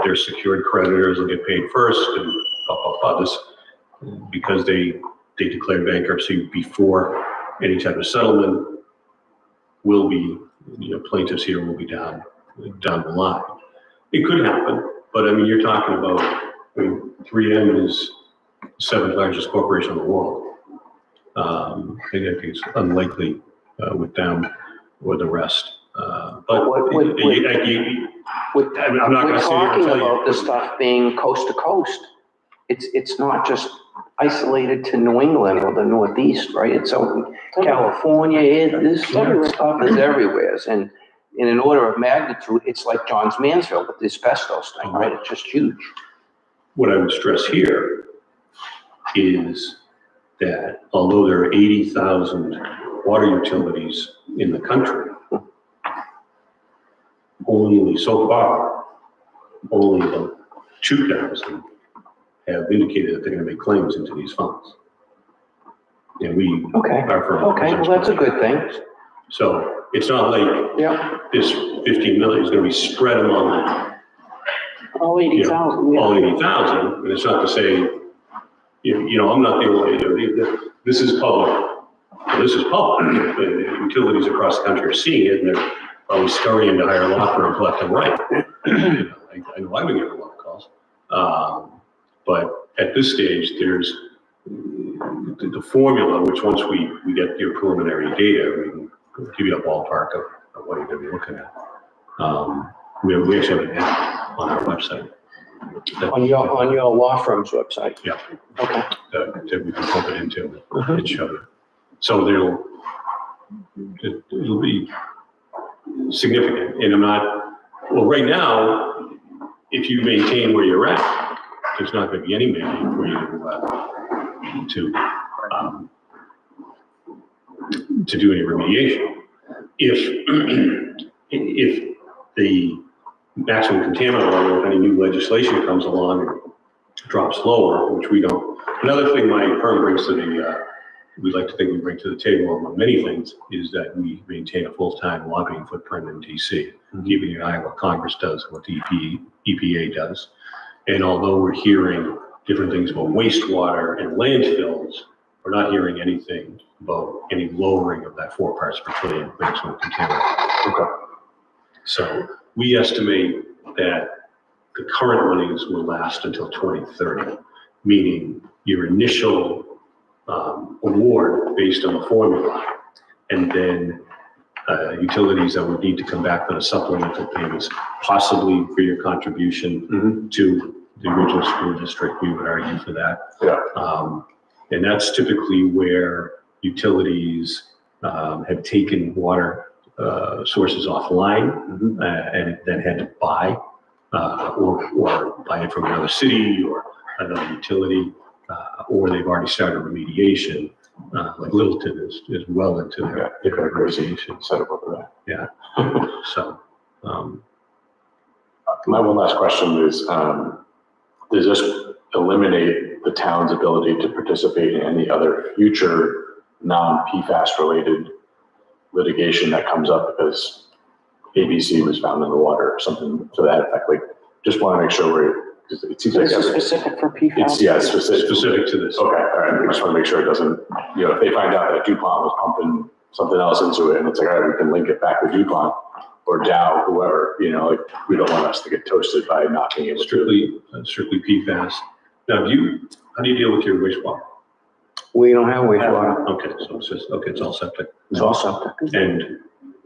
they're secured creditors will get paid first, and this because they declare bankruptcy before any type of settlement will be, plaintiffs here will be down the line. It could happen, but I mean, you're talking about, 3M is the 7th largest corporation in the world. I think it's unlikely with them or the rest. But I'm not going to sit here and We're talking tell you. about this stuff being coast to coast. It's not just isolated to New England or the Northeast, right? It's out in California, this stuff is everywhere. And in an order of magnitude, it's like Johns Manville with the asbestos thing, right? It's just huge. What I would stress here is that although there are 80,000 water utilities in the country, only so far, only about 2,000 have indicated that they're going to make claims into these funds. And we Okay, are for. okay, well, that's a good thing. So it's not like Yeah. this 15 million is going to be spread among All 80,000, yeah. all 80,000, and it's not to say, I'm not the only, this is public. This is public. The utilities across the country are seeing it, and they're probably scurrying to hire law firms left and right. I know I've been getting a lot of calls. But at this stage, there's the formula, which once we get your preliminary data, we can give you a ballpark of what you're going to be looking at. We actually have an app on our website. On your law firm's website? Yeah. Okay. That we can pump it into and show you. So it'll be significant. And right now, if you maintain where you're at, there's not going to be any mandate for you to do any remediation. If the maximum contaminant level, if any new legislation comes along and drops lower, which we don't. Another thing my firm brings to we'd like to think we bring to the table among many things is that we maintain a full-time lobbying footprint in DC, keeping an eye on what Congress does, what the EPA does. And although we're hearing different things about wastewater and landfills, we're not hearing anything about any lowering of that 4 parts per trillion maximum contaminant. Okay. So we estimate that the current monies will last until 2030, meaning your initial award based on the formula, and then utilities that would need to come back for the supplemental payments, possibly for your contribution to the original school district. We would argue for that. Yeah. And that's typically where utilities have taken water sources offline and then had to buy or buy it from another city or another utility, or they've already started remediation. Like Littleton is well into their remediation setup over there. Yeah. So, my one last question is, does this eliminate the town's ability to participate in any other future non-PFAS related litigation that comes up because ABC was found in the water or something to that effect? Like, just want to make sure because it seems like This is specific for PFAS. it's specific to this. Okay, all right. I just want to make sure it doesn't, if they find out that DuPont was pumping something else into it and it's like, all right, we can link it back to DuPont or Dow, whoever, we don't want us to get toasted by not being able strictly PFAS. Now, how do you deal with your wastewater? We don't have wastewater. Okay, so it's all septic. It's all septic. And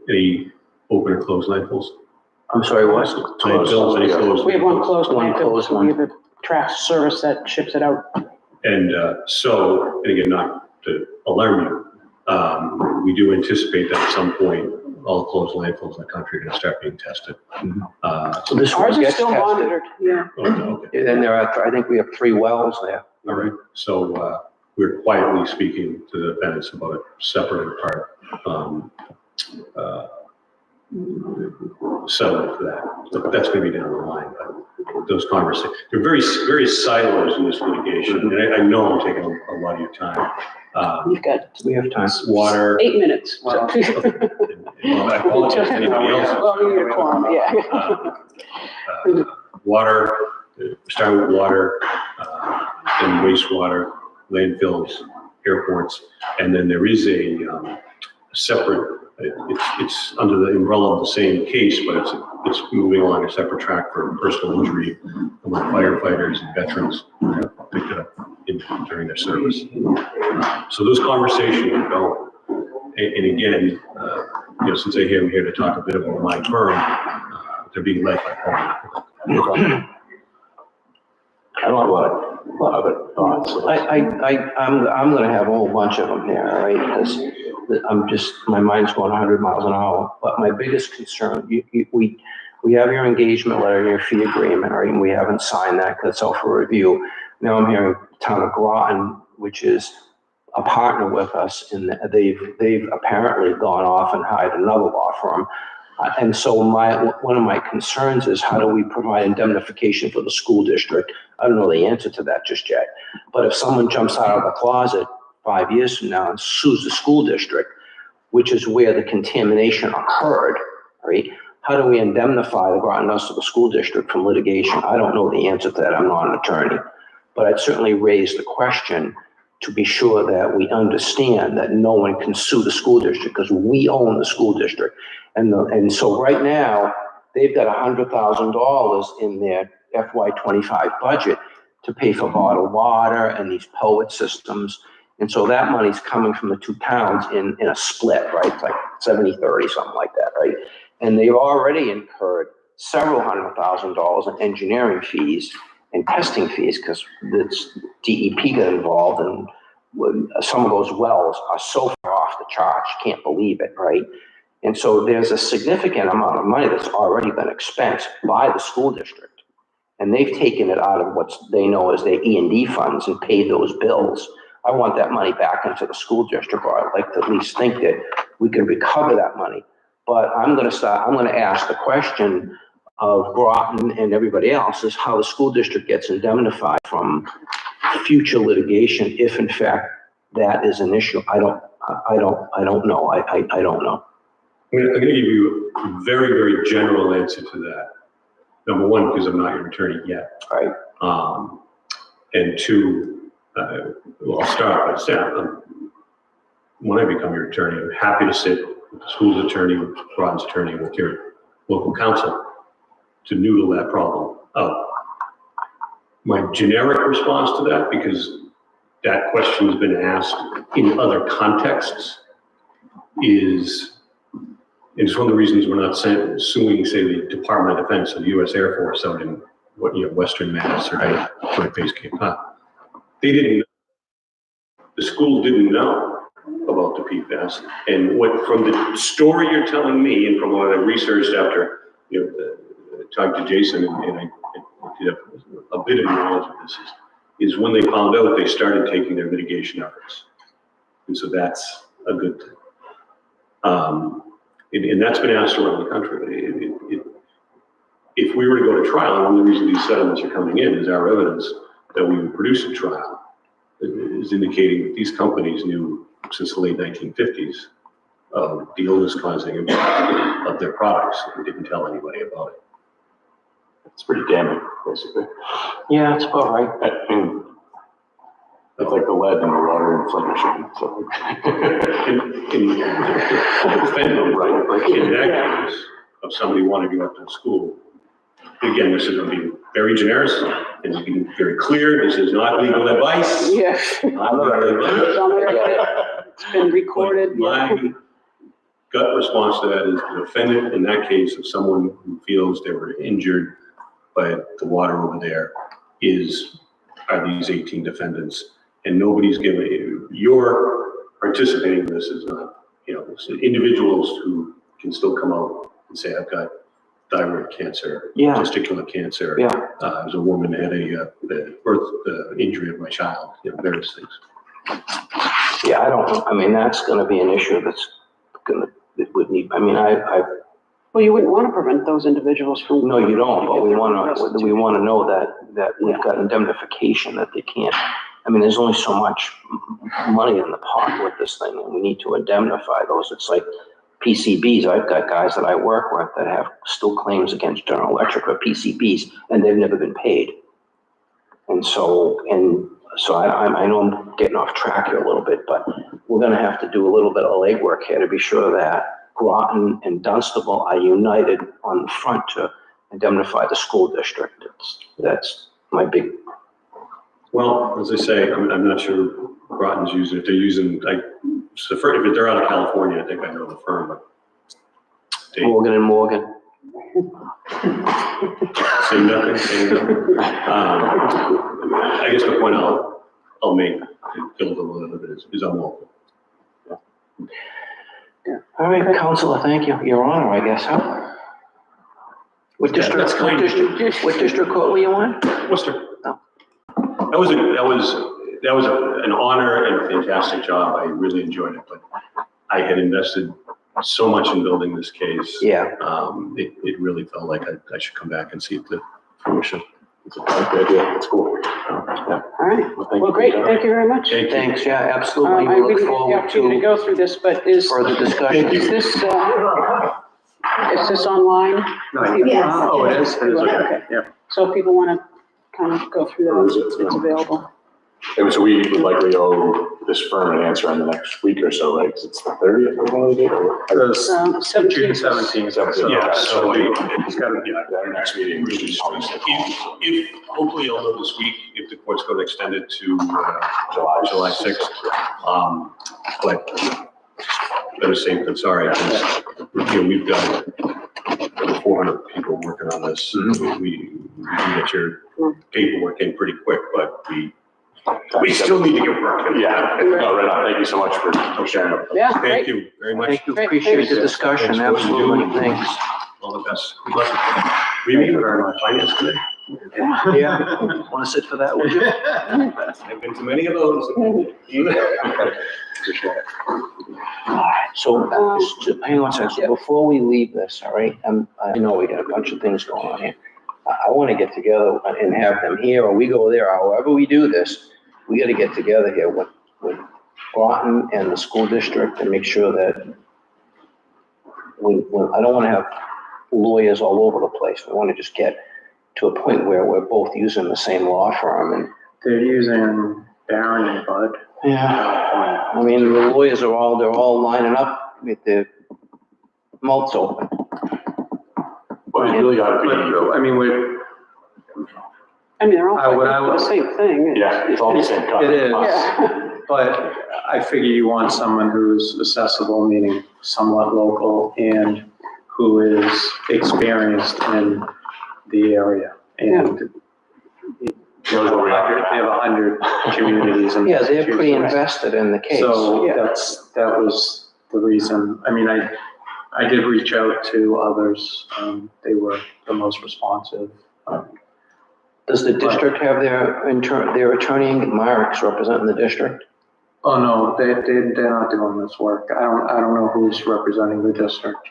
any open or closed landfills? I'm sorry, what? Landfills, any closed? We have one closed One landfill. closed one. We have a trash service that ships it out. And and again, not to alarm you, we do anticipate that at some point, all closed landfills in the country are going to start being tested. So this one Ours is gets still tested. monitored, yeah. Okay. And I think we have 3 wells there. All right. So we're quietly speaking to the defendants about it separate and apart. Settlement for that. That's going to be down the line, but those conversations, there are various silos in this litigation, and I know I'm taking a lot of your time. We have time. Water. 8 minutes. Well, I apologize to anybody else. Well, we need a quorum, yeah. Water, start with water, then wastewater, landfills, airports, and then there is a separate. It's under the umbrella of the same case, but it's moving along a separate track for personal injury among firefighters and veterans who have picked it up during their service. So those conversations are going. And again, since I'm here to talk a bit about my firm, they're being led by Paul. I don't have a lot of other thoughts. I'm going to have a whole bunch of them here, all right? Because my mind's going 100 miles an hour. But my biggest concern, we have your engagement letter, your fee agreement, right? And we haven't signed that because it's out for review. Now I'm hearing town of Groton, which is a partner with us, and they've apparently gone off and hired another law firm. And so one of my concerns is, how do we provide indemnification for the school district? I don't know the answer to that just yet. But if someone jumps out of the closet 5 years from now and sues the school district, which is where the contamination occurred, right? How do we indemnify the Groton Dunstable School District from litigation? I don't know the answer to that. I'm not an attorney. But I'd certainly raise the question to be sure that we understand that no one can sue the school district, because we own the school district. And so right now, they've got $100,000 in their FY25 budget to pay for bottled water and these POET systems. And so that money's coming from the two towns in a split, right? It's like 70-30, something like that, right? And they've already incurred several $100,000 in engineering fees and testing fees, because this DEP got involved, and some of those wells are so far off the charts, you can't believe it, right? And so there's a significant amount of money that's already been expensed by the school district. And they've taken it out of what they know as their E&D funds and paid those bills. I want that money back into the school district, or I'd like to at least think that we can recover that money. But I'm going to ask the question of Groton and everybody else, is how the school district gets indemnified from future litigation, if in fact that is an issue. I don't know. I don't know. I'm going to give you a very, very general answer to that. Number one, because I'm not your attorney yet. Right. And two, well, I'll start by saying, when I become your attorney, I'm happy to sit with the school's attorney, with Groton's attorney, with your local council to noodle that problem out. My generic response to that, because that question has been asked in other contexts, is, and it's one of the reasons we're not suing, say, the Department of Defense or the U.S. Air Force out in Western Mass or Joint Base Cape Cod. They didn't know. The school didn't know about the PFAS. And what, from the story you're telling me, and from what I researched after talking to Jason, and I did a bit of knowledge of this, is when they found out, they started taking their mitigation efforts. And so that's a good thing. And that's been asked around the country. If we were to go to trial, and one of the reasons these settlements are coming in is our evidence that we would produce a trial is indicating that these companies knew since the late 1950s of the illness causing impact of their products and didn't tell anybody about it. It's pretty damning, basically. Yeah, that's about right. I mean, it's like the lead in the water in flood machine. So, Defend them, right? Like in that case of somebody wanting to go up to school. Again, this is going to be very generous and to be very clear. This is not legal advice. Yes. It's been recorded. My gut response to that is the defendant, in that case, of someone who feels they were injured by the water over there, are these 18 defendants. And nobody's giving you, you're participating in this is not, it's individuals who can still come out and say, I've got thyroid cancer, testicular cancer. As a woman had a birth injury of my child, various things. Yeah, that's going to be an issue it would need, Well, you wouldn't want to prevent those individuals from. No, you don't, but we want to know that we've got indemnification, that they can't. There's only so much money in the pot with this thing, and we need to indemnify those. It's like PCBs. I've got guys that I work with that have still claims against General Electric for PCBs, and they've never been paid. And so I know I'm getting off track here a little bit, but we're going to have to do a little bit of legwork here to be sure that Groton and Dunstable are united on the front to indemnify the school district. That's my big. Well, as I say, I'm not sure Groton's using, if they're using, if they're out of California, I think I know the firm, but. Morgan and Morgan. Say nothing. I guess the point I'll make, to build a little bit, is unlawful. All right, Counselor, thank you. Your Honor, I guess, huh? What district court were you on? Worcester. Oh. That was that was an honor and a fantastic job. I really enjoyed it, but I had invested so much in building this case. Yeah. It really felt like I should come back and see it to fruition. It's a good idea. It's cool. Yeah. All right, well, great, thank you very much. Thank you. Thanks, yeah, absolutely. I We look didn't get the forward opportunity to to go through this, but is further discussion. this, is this online? Yes. Oh, it is? Okay. Yeah. So if people want to kind of go through that, it's available. And so we would likely owe this firm an answer in the next week or so, right? 'Cause it's the 30th or one of the days. June 17th. 17th. Yeah, so it's got to be like our next meeting. We should if hopefully I'll know this week if the court's going to extend it to July 6th. But better safe than sorry, because we've got over 400 people working on this. We can get your paperwork in pretty quick, but we still need to get working. Yeah, no, right on. Thank you so much for sharing it. Yeah, Thank great. you very much. Thank you, Great, appreciate thanks. the discussion, Thanks for what you absolutely, do. thanks. All the best. Good luck. We meet with our finance committee. Yeah, want to sit for that, would you? I've been to many of those. So, hang on a second, so before we leave this, all right, I know we got a bunch of things going on here. I want to get together and have them here, or we go there, however we do this, we got to get together here with Groton and the school district and make sure that I don't want to have lawyers all over the place. We want to just get to a point where we're both using the same law firm and. They're using Barron and Bud. Yeah, I mean, the lawyers they're all lining up with their mouths open. But you really got to But, I mean, they're all what I would- the same thing. be, yeah, it's all the same cut. It is. Yeah. But I figure you want someone who's accessible, meaning somewhat local, and who is experienced in the area. And they have 100 communities in Yeah, they're pretty Massachusetts. invested in the case. So Yeah. that was the reason. I mean, I did reach out to others. They were the most responsive. Does the district have their attorney, Mark's representing the district? Oh, no, they're not doing this work. I don't know who's representing the district.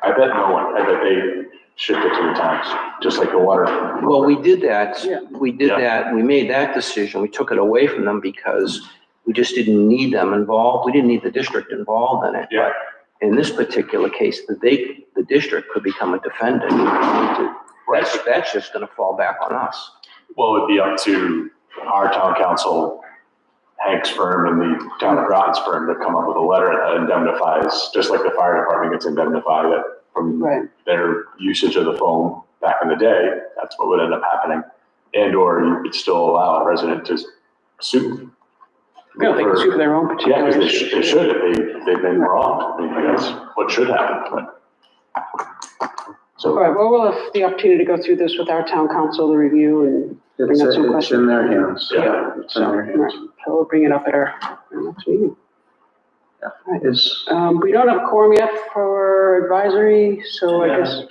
I bet no one. I bet they shift it to the towns, just like the water. Well, we did that. Yeah. We did Yeah. that. We made that decision. We took it away from them because we just didn't need them involved. We didn't need the district involved in it. Yeah. In this particular case, the district could become a defendant. That's just gonna fall back on us. Well, it'd be up to our town council, Hank's firm and the town of Groton's firm to come up with a letter that indemnifies, just like the fire department gets indemnified from Right. their usage of the phone back in the day. That's what would end up happening. And or you could still allow a resident to sue. No, they can sue for their own Yeah, particular because issue. they should if they've been wronged. I mean, that's what should happen, but. All So, right, well, we'll have the opportunity to go through this with our town council, the review, and bring up some It's questions. in their hands. Yeah. It's in their Right. hands. So we'll bring it up at our next meeting. Is, We don't have quorum yet for advisory, so I guess,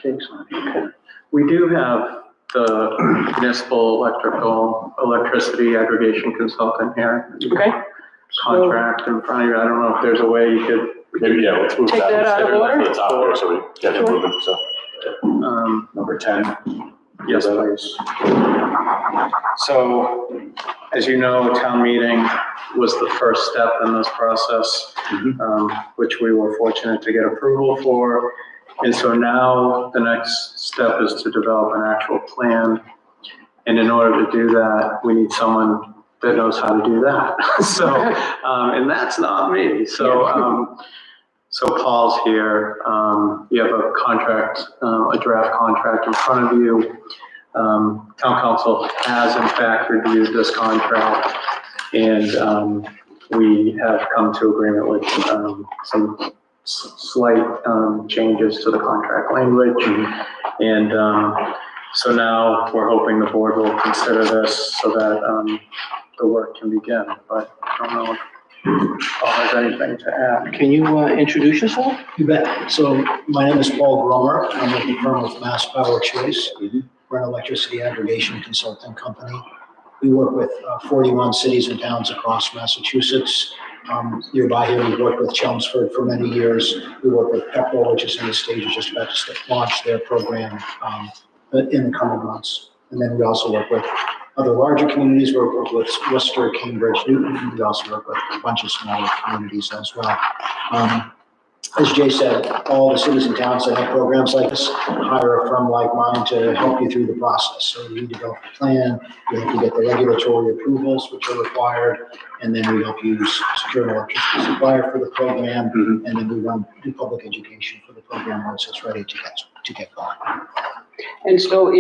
we do have the municipal electricity aggregation consultant here. okay. Contract in front of you. I don't know if there's a way you could, maybe, yeah, let's move Take that. that out of order? To the top there, so we get it Sure. moving, so. Number 10. yes, please. So, as you know, town meeting was the first step in this process, which we were fortunate to get approval for. And so now the next step is to develop an actual plan. And in order to do that, we need someone that knows how to do that. So, and that's not me. So Paul's here. You have a contract, a draft contract in front of you. Town council has in fact reviewed this contract, and we have come to agreement with some slight changes to the contract language. And so now we're hoping the board will consider this so that the work can begin. But I don't know if Paul has anything to add. Can you introduce yourself? You bet. So my name is Paul Gromer. I'm with the firm of Mass Power Choice. We're an electricity aggregation consulting company. We work with 41 cities and towns across Massachusetts. Nearby here, we work with Chelmsford for many years. We work with Pepperell, which is in the stages just about to launch their program in the coming months. And then we also work with other larger communities. We work with Worcester, Cambridge, Newton. We also work with a bunch of smaller communities as well. As Jay said, all the cities and towns that have programs like this hire a firm like mine to help you through the process. So we develop a plan, we help you get the regulatory approvals which are required, and then we help you secure an electricity supplier for the program, and then we do public education for the program once it's ready to get going. And so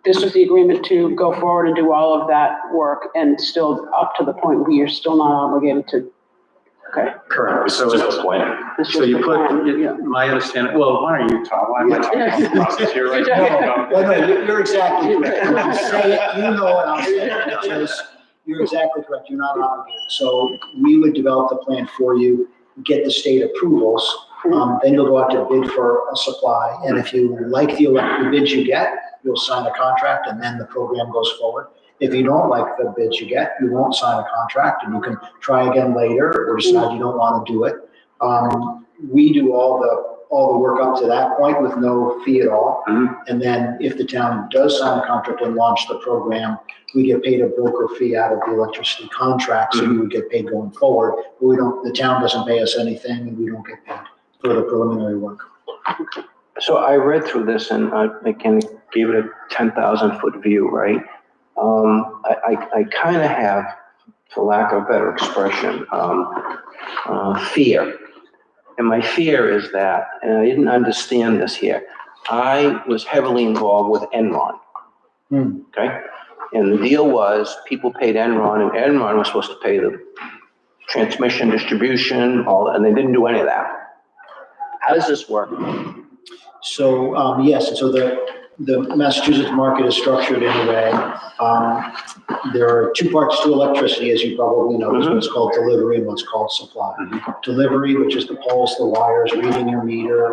this was the agreement to go forward and do all of that work and still up to the point where you're still not obligated to, okay? Correct. So it's a plan. This So was you the put, plan, yeah. my understanding, well, why don't you talk? Why am I talking about the process here right now? Well, no, you're exactly correct. When you say it, you know it, I'll say it, because you're exactly correct, you're not obligated. So we would develop the plan for you, get the state approvals, then you'll go out to bid for a supply, and if you like the bids you get, you'll sign a contract, and then the program goes forward. If you don't like the bids you get, you won't sign a contract, and you can try again later, or decide you don't want to do it. We do all the work up to that point with no fee at all. And then if the town does sign a contract and launch the program, we get paid a broker fee out of the electricity contract, so we would get paid going forward. But the town doesn't pay us anything, and we don't get paid for the preliminary work. So I read through this and I can give it a 10,000-foot view, right? I kind of have, for lack of a better expression, fear. And my fear is that, and I didn't understand this here, I was heavily involved with Enron. Okay? And the deal was people paid Enron, and Enron was supposed to pay the transmission, distribution, and they didn't do any of that. How does this work? So, yes, so the Massachusetts market is structured in a way. There are two parts to electricity, as you probably know. There's what's called delivery and what's called supply. Delivery, which is the poles, the wires, reading your meter,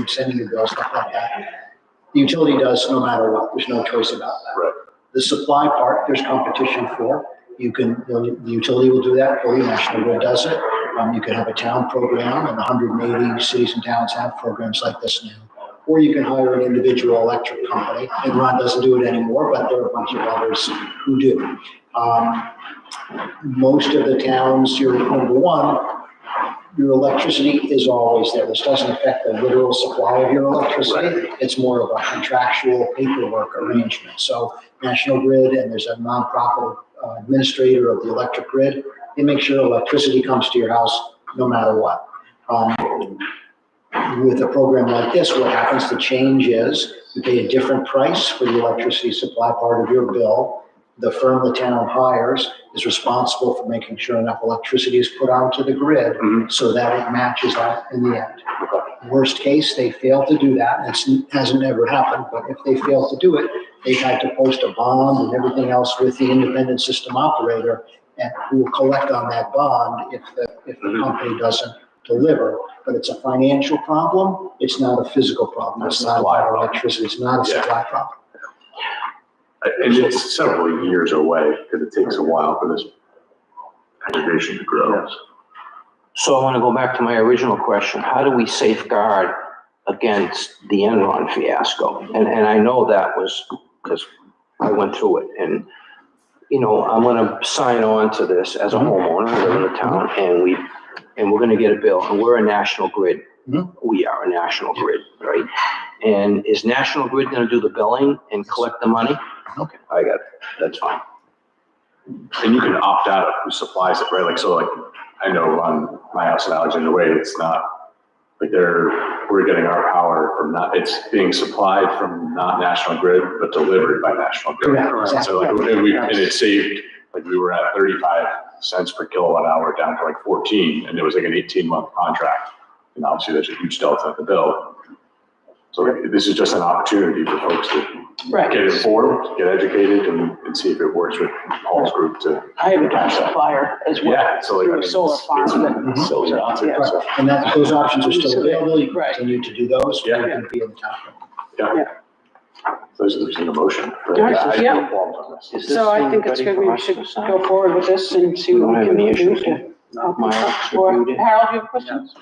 sending your bill, stuff like that. The utility does no matter what. There's no choice about that. Right. The supply part, there's competition for. The utility will do that for you. National Grid does it. You can have a town program, and 180 cities and towns have programs like this now. Or you can hire an individual electric company. Enron doesn't do it anymore, but there are a bunch of others who do. Most of the towns, number one, your electricity is always there. This doesn't affect the literal supply of your electricity. It's more of a contractual paperwork arrangement. So National Grid, and there's a nonprofit administrator of the electric grid, they make sure electricity comes to your house no matter what. With a program like this, what happens to change is you pay a different price for the electricity supply part of your bill. The firm the town hires is responsible for making sure enough electricity is put onto the grid so that it matches out in the end. Worst case, they fail to do that. It hasn't ever happened, but if they fail to do it, they've had to post a bond and everything else with the independent system operator, and who will collect on that bond if the company doesn't deliver. But it's a financial problem. It's not a physical problem. It's not about electricity. It's not a supply problem. And it's several years away because it takes a while for this aggregation to grow. So I want to go back to my original question. How do we safeguard against the Enron fiasco? And I know that was because I went through it. And, I'm going to sign on to this as a homeowner. I live in the town, and we're going to get a bill. And we're a national grid. We are a national grid, right? And is National Grid going to do the billing and collect the money? Okay, I got it. That's fine. And you can opt out of who supplies it, right? I know on my house in Alexander Way, it's not like we're getting our power from it's being supplied from not National Grid, but delivered by National Grid. Correct. So and it saved, we were at 35 cents per kilowatt hour down to 14, and it was an 18-month contract. And obviously there's a huge delta in the bill. So this is just an opportunity for folks to get informed, get educated, and see if it works with Paul's group to. I have a gas supplier as well. Yeah, so through a solar farm that sells it out. Right. And those options are still available. You can continue to do those. Yeah. You can be in the town. Yeah. There's a motion. All right, I yeah. feel warm on this. Is this So I thing think it's ready good, for we us should to sign? go forward with this and see We what don't we have can any do issues. to help My us office out. reviewed it. Harold, you have questions?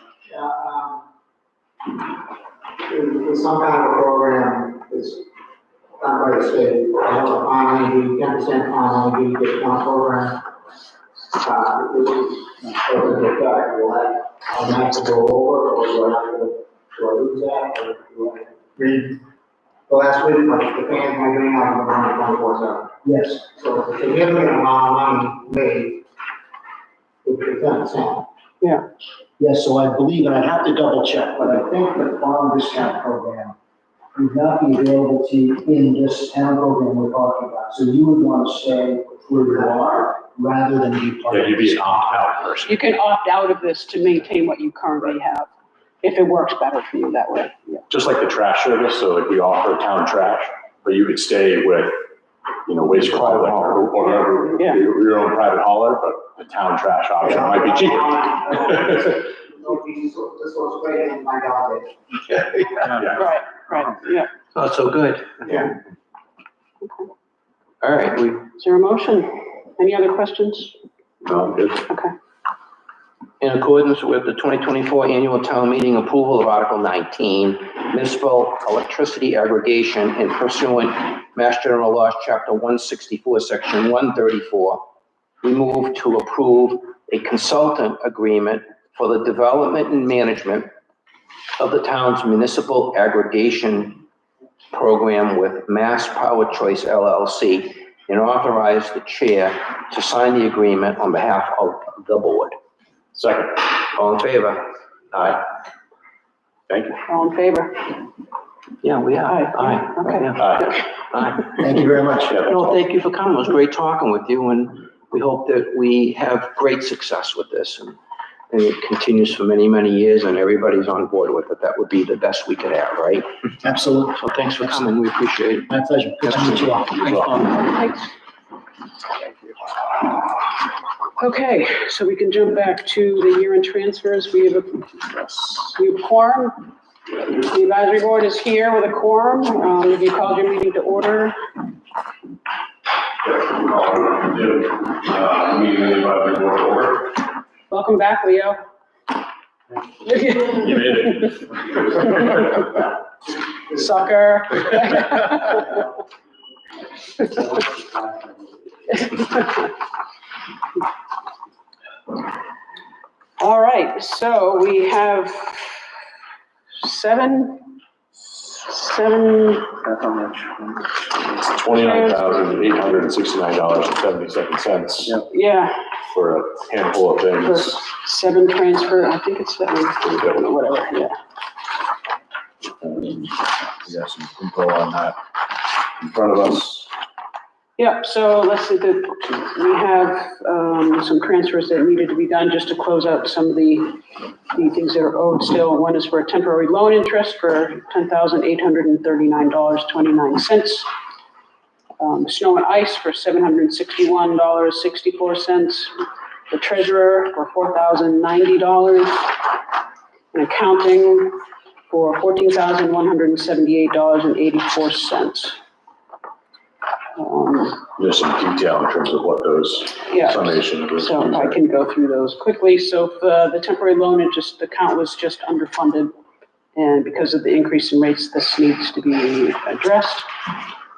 It's some kind of a program that's done by the state. I have a finally, 10% finally discount program. This is, will I have to go over, or do I lose that, or do I read? The last week, the fans my doing out of the round 24/7. Yes. So it's a significant amount of money made with the 10%. Yeah. Yes, so I believe, and I'd have to double check, but I think the farm discount program would not be available to you in this town program we're talking about. So you would want to stay where you are rather than be part Yeah, of you'd be this. an opt-out person. You can opt out of this to maintain what you currently have, if it works better for you that way. Yeah. Just like the trash service, so like we offer town trash, but you could stay with, waste collector or whatever, Yeah. your own private hauler, but the town trash option might be cheaper. No pieces, so this was great in my dog. Yeah. Right, yeah. Not so good. Yeah. All right, Is there a motion? Any other questions? No, I'm good. Okay. in accordance with the 2024 annual town meeting approval of Article 19, municipal electricity aggregation and pursuant Mass General Laws, Chapter 164, Section 134, we move to approve a consultant agreement for the development and management of the town's municipal aggregation program with Mass Power Choice LLC and authorize the chair to sign the agreement on behalf of the board. Second. All in favor? Aye. Thank you. All in favor? Yeah, we are. Aye. Okay. Yeah. Aye. Aye. Thank you very much. Yeah, that's No, all. thank you for coming. It was great talking with you, and we hope that we have great success with this, and it continues for many, many years, and everybody's on board with it. That would be the best we could have, right? Absolutely. So thanks for coming. We appreciate it. My pleasure. Good to meet you all. Thanks. Okay, so we can jump back to the year-end transfers. We have a quorum. The advisory board is here with a quorum. Have you called your meeting to order? Welcome back, Leo. You made it. Sucker. All right, so we have seven. $29,869.77 Yeah, for a handful of for things. 7 transfer, I think it's 7, whatever, yeah. We got some info on that in front of us. Yep, so let's see, we have some transfers that needed to be done just to close out some of the things that are owed still. One is for a temporary loan interest for $10,839.29. Snow and ice for $761.64. The treasurer for $4,090. And accounting for $14,178.84. There's some detail in terms of what those Yeah. summation is. So I can go through those quickly. So the temporary loan interest account was just underfunded. And because of the increase in rates, this needs to be addressed.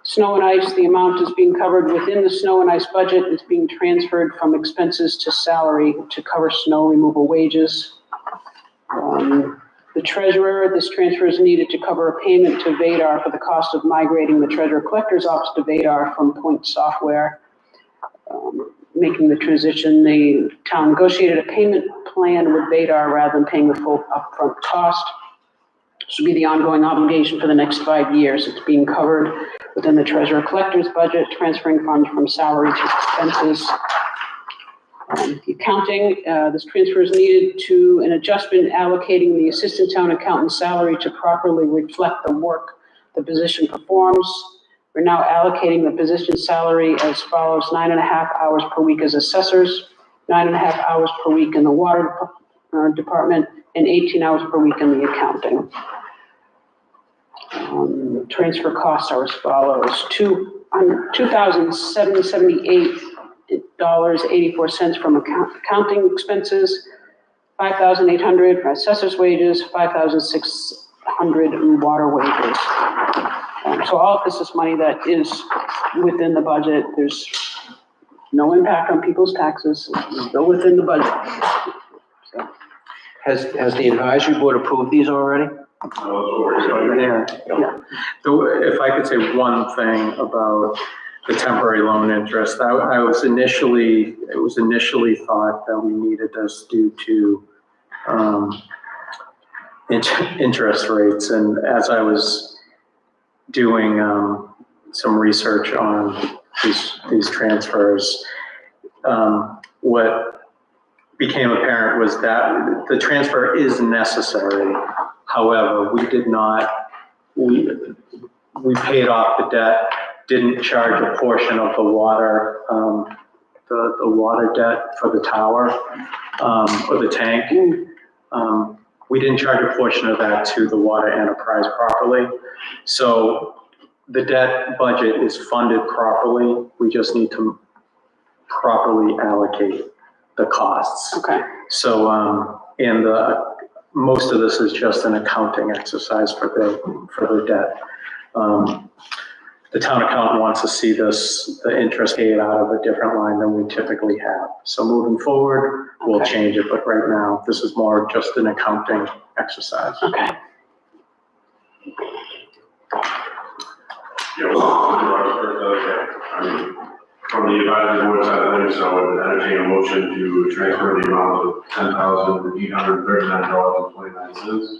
Snow and ice, the amount is being covered within the snow and ice budget. It's being transferred from expenses to salary to cover snow removal wages. The treasurer, this transfer is needed to cover a payment to Vadar for the cost of migrating the treasurer collector's office to Vadar from Point Software. Making the transition, the town negotiated a payment plan with Vadar rather than paying the full upfront cost. This will be the ongoing obligation for the next 5 years. It's being covered within the treasurer collector's budget, transferring funds from salary to expenses. The accounting, this transfer is needed to an adjustment allocating the assistant town accountant's salary to properly reflect the work the position performs. We're now allocating the position's salary as follows: 9.5 hours per week as assessors, 9.5 hours per week in the water department, and 18 hours per week in the accounting. transfer costs are as follows. $2,778.84 from accounting expenses, $5,800 for assessor's wages, $5,600 in water wages. So all of this is money that is within the budget. There's no impact on people's taxes. It's still within the budget. So, Has the advisory board approved these already? Yeah. So if I could say one thing about the temporary loan interest, it was initially thought that we needed this due to interest rates. And as I was doing some research on these transfers, what became apparent was that the transfer is necessary. However, we paid off the debt, didn't charge a portion of the water, the water debt for the tower, or the tank. We didn't charge a portion of that to the water enterprise properly. So the debt budget is funded properly. We just need to properly allocate the costs. okay. So, most of this is just an accounting exercise for the debt. The town accountant wants to see the interest paid out of a different line than we typically have. So moving forward, we'll Okay. change it, but right now, this is more just an accounting exercise. Okay. Yeah, well, I mean, from the advisory board side of things, so I would entertain a motion to transfer the amount of $10,839.29.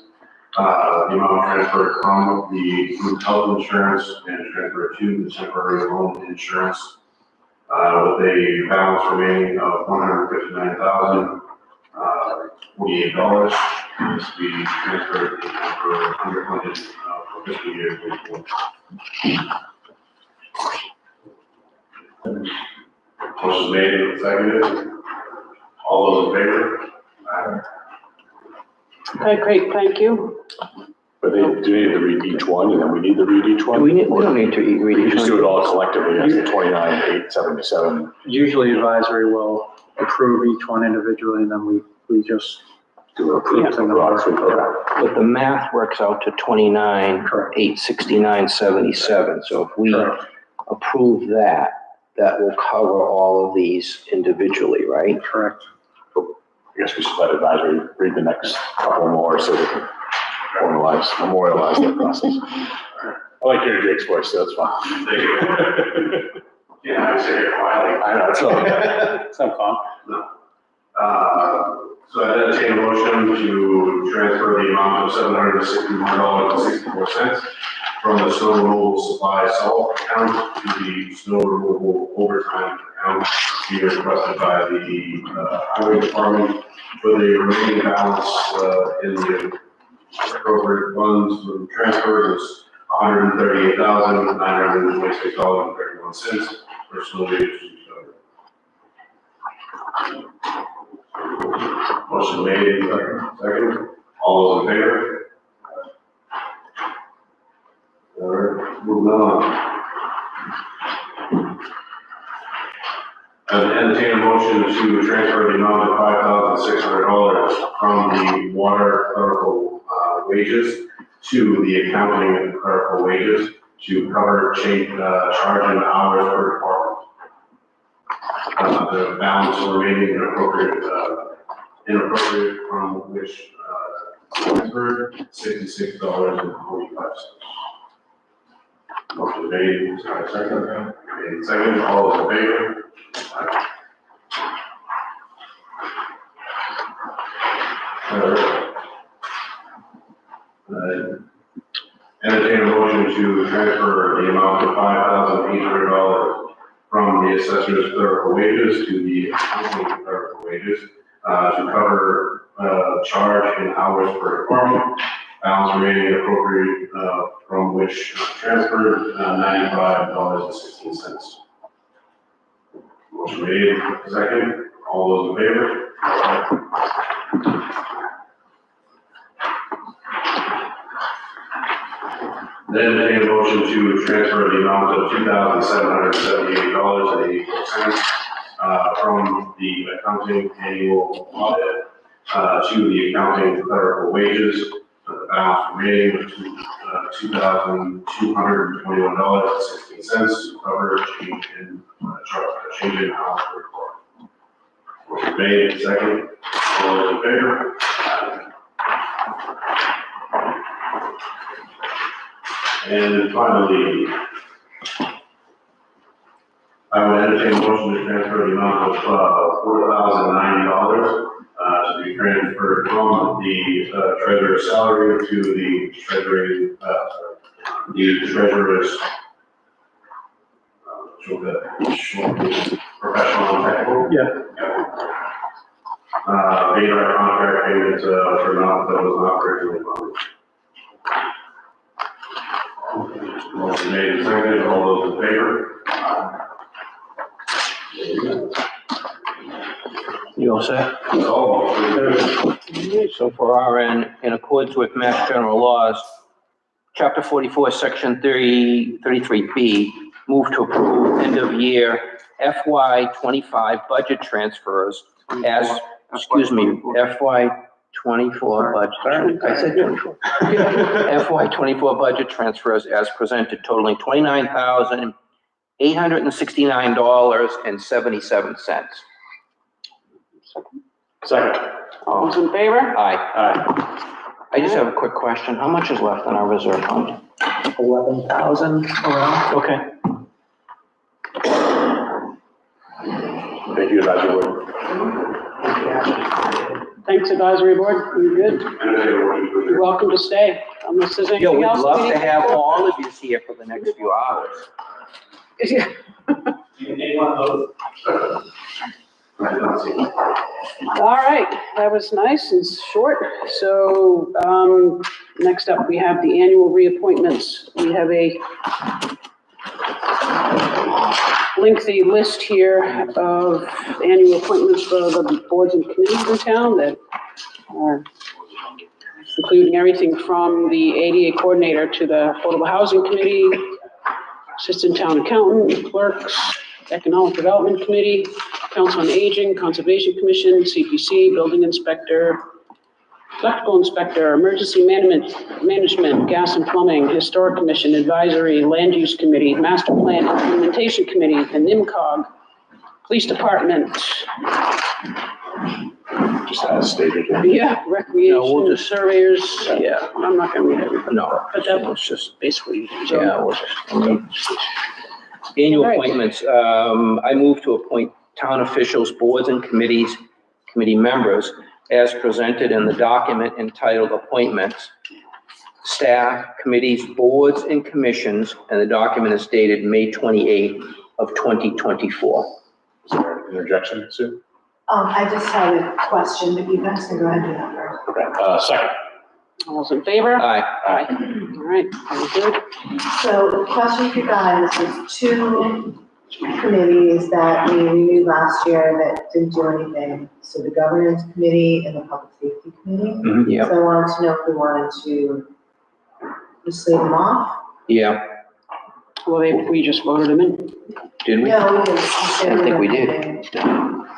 The amount transferred from the group health insurance and transfer to the temporary loan insurance, with a balance remaining of $159,048. This will be transferred for underfunded for fiscal year 2024. Motion made and seconded. All those in favor? Aye. Okay, great, thank you. But they do need to read each one, and then we need to read each one? We don't need to read We each can just one. do it all collectively, that's the 29,877. Usually advisory will approve each one individually, and then we just Do approve the broad sweep. But the math works out to 29,869.77. So if we Correct. approve that, that will cover all of these individually, right? Correct. I guess we should let advisory read the next couple more so we can memorialize that process. I like hearing Jake's voice, so that's fine. Thank you. Yeah, I say it quietly. I know, it's okay. It's not fun. So I entertain a motion to transfer the amount of $761.64 from the snow removal supply salt account to the snow removal overtime account being requested by the highway department for the remaining balance in the appropriate funds for the transfer is $138,926.31 for snow removal. Motion made, second. All those in favor? All right, moving on. And entertain a motion to transfer the amount of $5,600 from the water clerical wages to the accounting and clerical wages to cover charge and hours per department. The balance remaining inappropriate from which transferred $66.45. Motion made, sorry, second. Made second, all those in favor? Entertain a motion to transfer the amount of $5,800 from the assessor's clerical wages to the accounting clerical wages to cover charge and hours per department. Balance remaining appropriate from which transferred $95.16. Motion made, second. All those in favor? Then a motion to transfer the amount of $2,778.84 from the accounting annual audit to the accounting clerical wages. The balance remaining of $2,221.16 to cover change in house report. Motion made, second. All those in favor? And finally, I would entertain a motion to transfer the amount of $4,090 to be transferred from the treasurer's salary to the treasurer's professional and technical. Yeah. Paid our contract payments for amount that was not originally funded. Motion made and seconded. All those in favor? You all set? Oh, So for our end, in accordance with Mass General Laws, Chapter 44, Section 33B, move to approve end of year FY 25 budget transfers as, FY 24 budget. I said 24. FY 24 budget transfers as presented totaling $29,869.77. Second. All those in favor? Aye. Aye. I just have a quick question. How much is left in our reserve fund? 11,000 around. Okay. Thank you, Advisory Board. Thanks, advisory board. You're good. You're welcome to stay, unless there's Yo, anything we'd else. love we to need have all of you here for the next few hours. Yeah. All right, that was nice and short. So, next up, we have the annual reappointments. We have a lengthy list here of annual appointments for the boards and committees in town that are including everything from the ADA coordinator to the affordable housing committee, assistant town accountant, clerks, economic development committee, council on aging, conservation commission, CPC, building inspector, electrical inspector, emergency management, gas and plumbing, historic commission, advisory, land use committee, master plan implementation committee, the NIMCOG, police department. Just as stated. Yeah, No, we'll recreation, just- surveyors, yeah, I'm not gonna read everything. No, But that was just basically. yeah, annual All right. appointments. I move to appoint town officials, boards and committees, committee members as presented in the document entitled Appointments, staff, committees, boards and commissions, and the document is dated May 28th of 2024. Is there an interjection, Sue? I just had a question, but you guys can go ahead and do that first. Okay, second. All those in favor? Aye. Aye. All right, very good. So the question for you guys is two committees that we renewed last year that didn't do anything. So the governance committee and the public safety committee. Yeah, So I wanted to know if we wanted to just leave them off. yeah. Well, we just voted them in. Did we? No, we didn't. I don't think we did.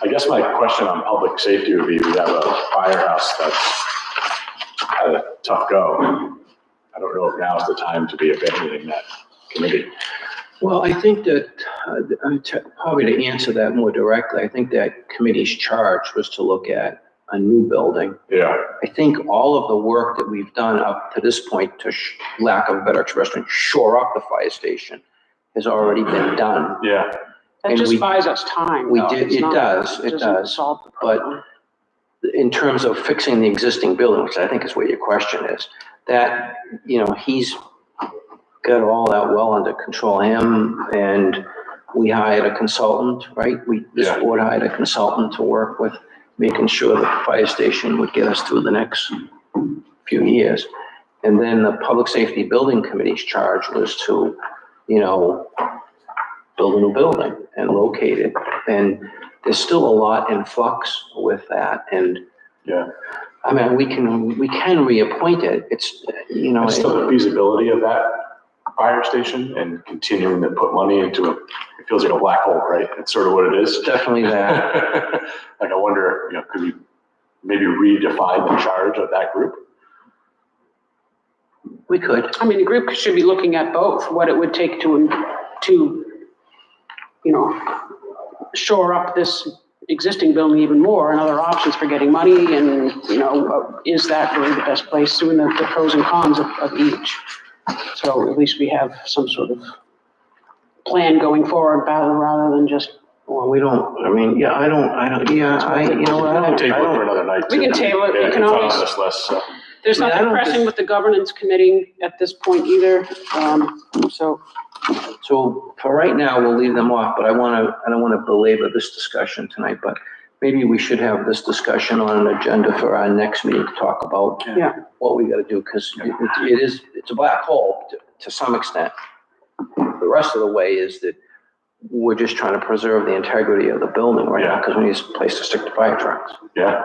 I guess my question on public safety would be, we have a firehouse that's had a tough go. I don't know if now is the time to be abandoning that committee. Well, I think that, probably to answer that more directly, I think that committee's charge was to look at a new building. Yeah. I think all of the work that we've done up to this point, to lack of a better expression, shore up the fire station has already been done. Yeah. That And just we- buys us time. we though. did- It's it not- does, it doesn't does. Solve the But- problem. In terms of fixing the existing building, which I think is where your question is, that, he's got all that well under control, him, and we hired a consultant, right? This Yeah. board hired a consultant to work with making sure that the fire station would get us through the next few years. And then the Public Safety Building Committee's charge was to, build a new building and locate it. And there's still a lot in flux with that. And Yeah. I mean, we can reappoint it. It's, What's the feasibility of that? fire station and continuing to put money into it. It feels like a black hole, right? It's sort of what it is. Definitely that. Like, I wonder, could we maybe redefine the charge of that group? We could. I mean, the group should be looking at both, what it would take to, shore up this existing building even more, and other options for getting money, and, is that really the best place, doing the pros and cons of each. So at least we have some sort of plan going forward, rather than just. Well, we don't, I mean, yeah, I don't, yeah, I Table it for another night. We can table it. Yeah, We can it's not always- on this list, so. There's Yeah, I nothing don't pressing think- with the governance committee at this point either, So for right now, we'll leave them off, but I don't want to belabor this discussion tonight, but maybe we should have this discussion on an agenda for our next meeting to talk about Yeah. what we got to do, because it's a black hole to some extent. The rest of the way is that we're just trying to preserve the integrity of the building right now, because we need a place to stick the fire trucks. Yeah.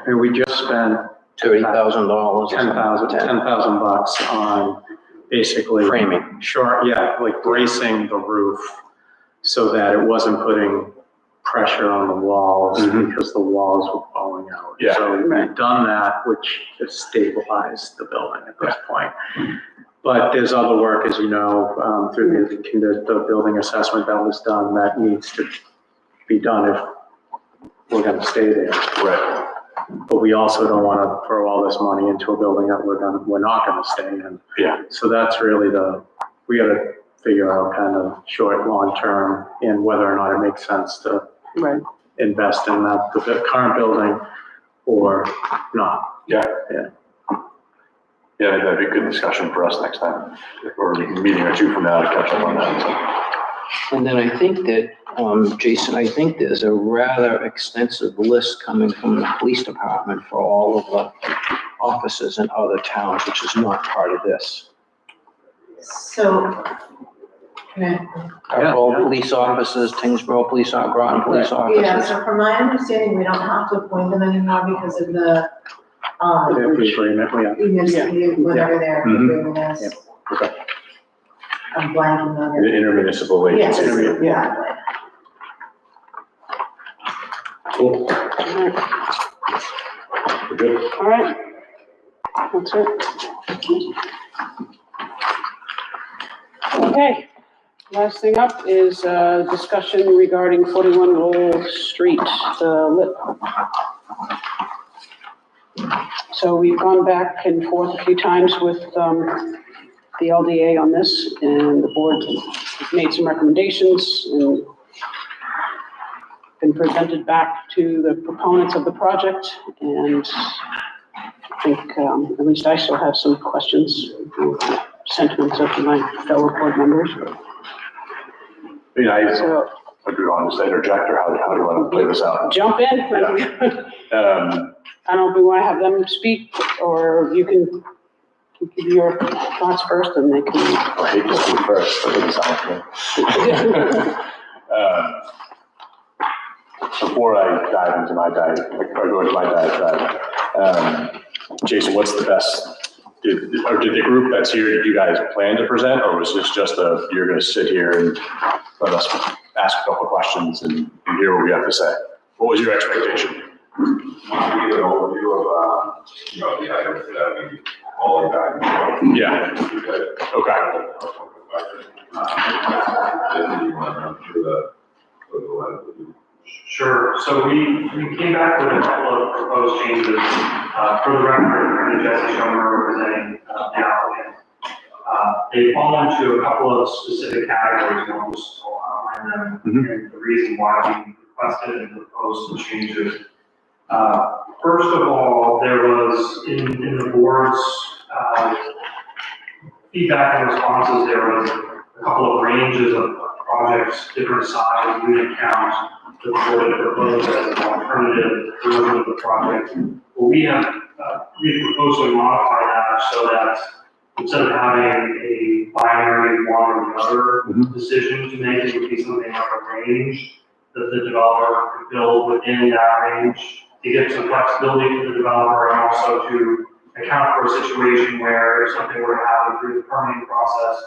And we just spent $30,000. $10,000 on basically. Framing. Like bracing the roof so that it wasn't putting pressure on the walls because the walls were falling out. Yeah. So we've done that, which has stabilized the building at this point. But there's other work, as you know, through the building assessment that was done that needs to be done if we're gonna stay there. Right. But we also don't want to throw all this money into a building that we're not going to stay in. Yeah. So that's really we got to figure out kind of short, long term, and whether or not it makes sense to invest in the current building or not. Yeah, that'd be a good discussion for us next time, or a meeting or two from now to catch up on that. And then I think that, Jason, I think there's a rather extensive list coming from the police department for all of the offices in other towns, which is not part of this. So, All police officers, Tingsboro police, Groton police yeah, officers. so from my understanding, we don't have to appoint them anymore because of the, whatever their agreement is. Okay. I'm blanking on The it. intermunicipal Yes, agency. yeah. Cool. We're good. all right. That's it. Okay, last thing up is discussion regarding 41 Lowell Street, the lit. So we've gone back and forth a few times with the LDA on this, and the board has made some recommendations and been presented back to the proponents of the project, and I think at least I still have some questions, sentiments of my fellow board members. Do you So want to interject, or how do you want to play this out? jump in. I don't know if we want to have them speak, or you can give your thoughts first, and they can. I hate to speak first, but it doesn't sound good. Before I dive into my dive, or go into my dive, Jason, what's the best, did the group that's here, did you guys plan to present, or was this just you're gonna sit here and let us ask a couple questions and hear what we have to say? What was your expectation? Give an overview of, the items that we all got. Yeah. Okay. Then you want to run through the Sure. So we came back with a couple of proposed changes. For the record, Jesse Schomer representing the applicant. They fall into a couple of specific categories, and I'll just outline them and the reason why we requested and proposed some changes. First of all, there was in the board's feedback and responses, there was a couple of ranges of projects, different size, unit counts, that the board had proposed as an alternative version of the project. Well, we proposed to modify that so that instead of having a binary one or the other decision to make, it would be something like a range that the developer could build within that range to give some flexibility to the developer, and also to account for a situation where if something were to happen through the permitting process,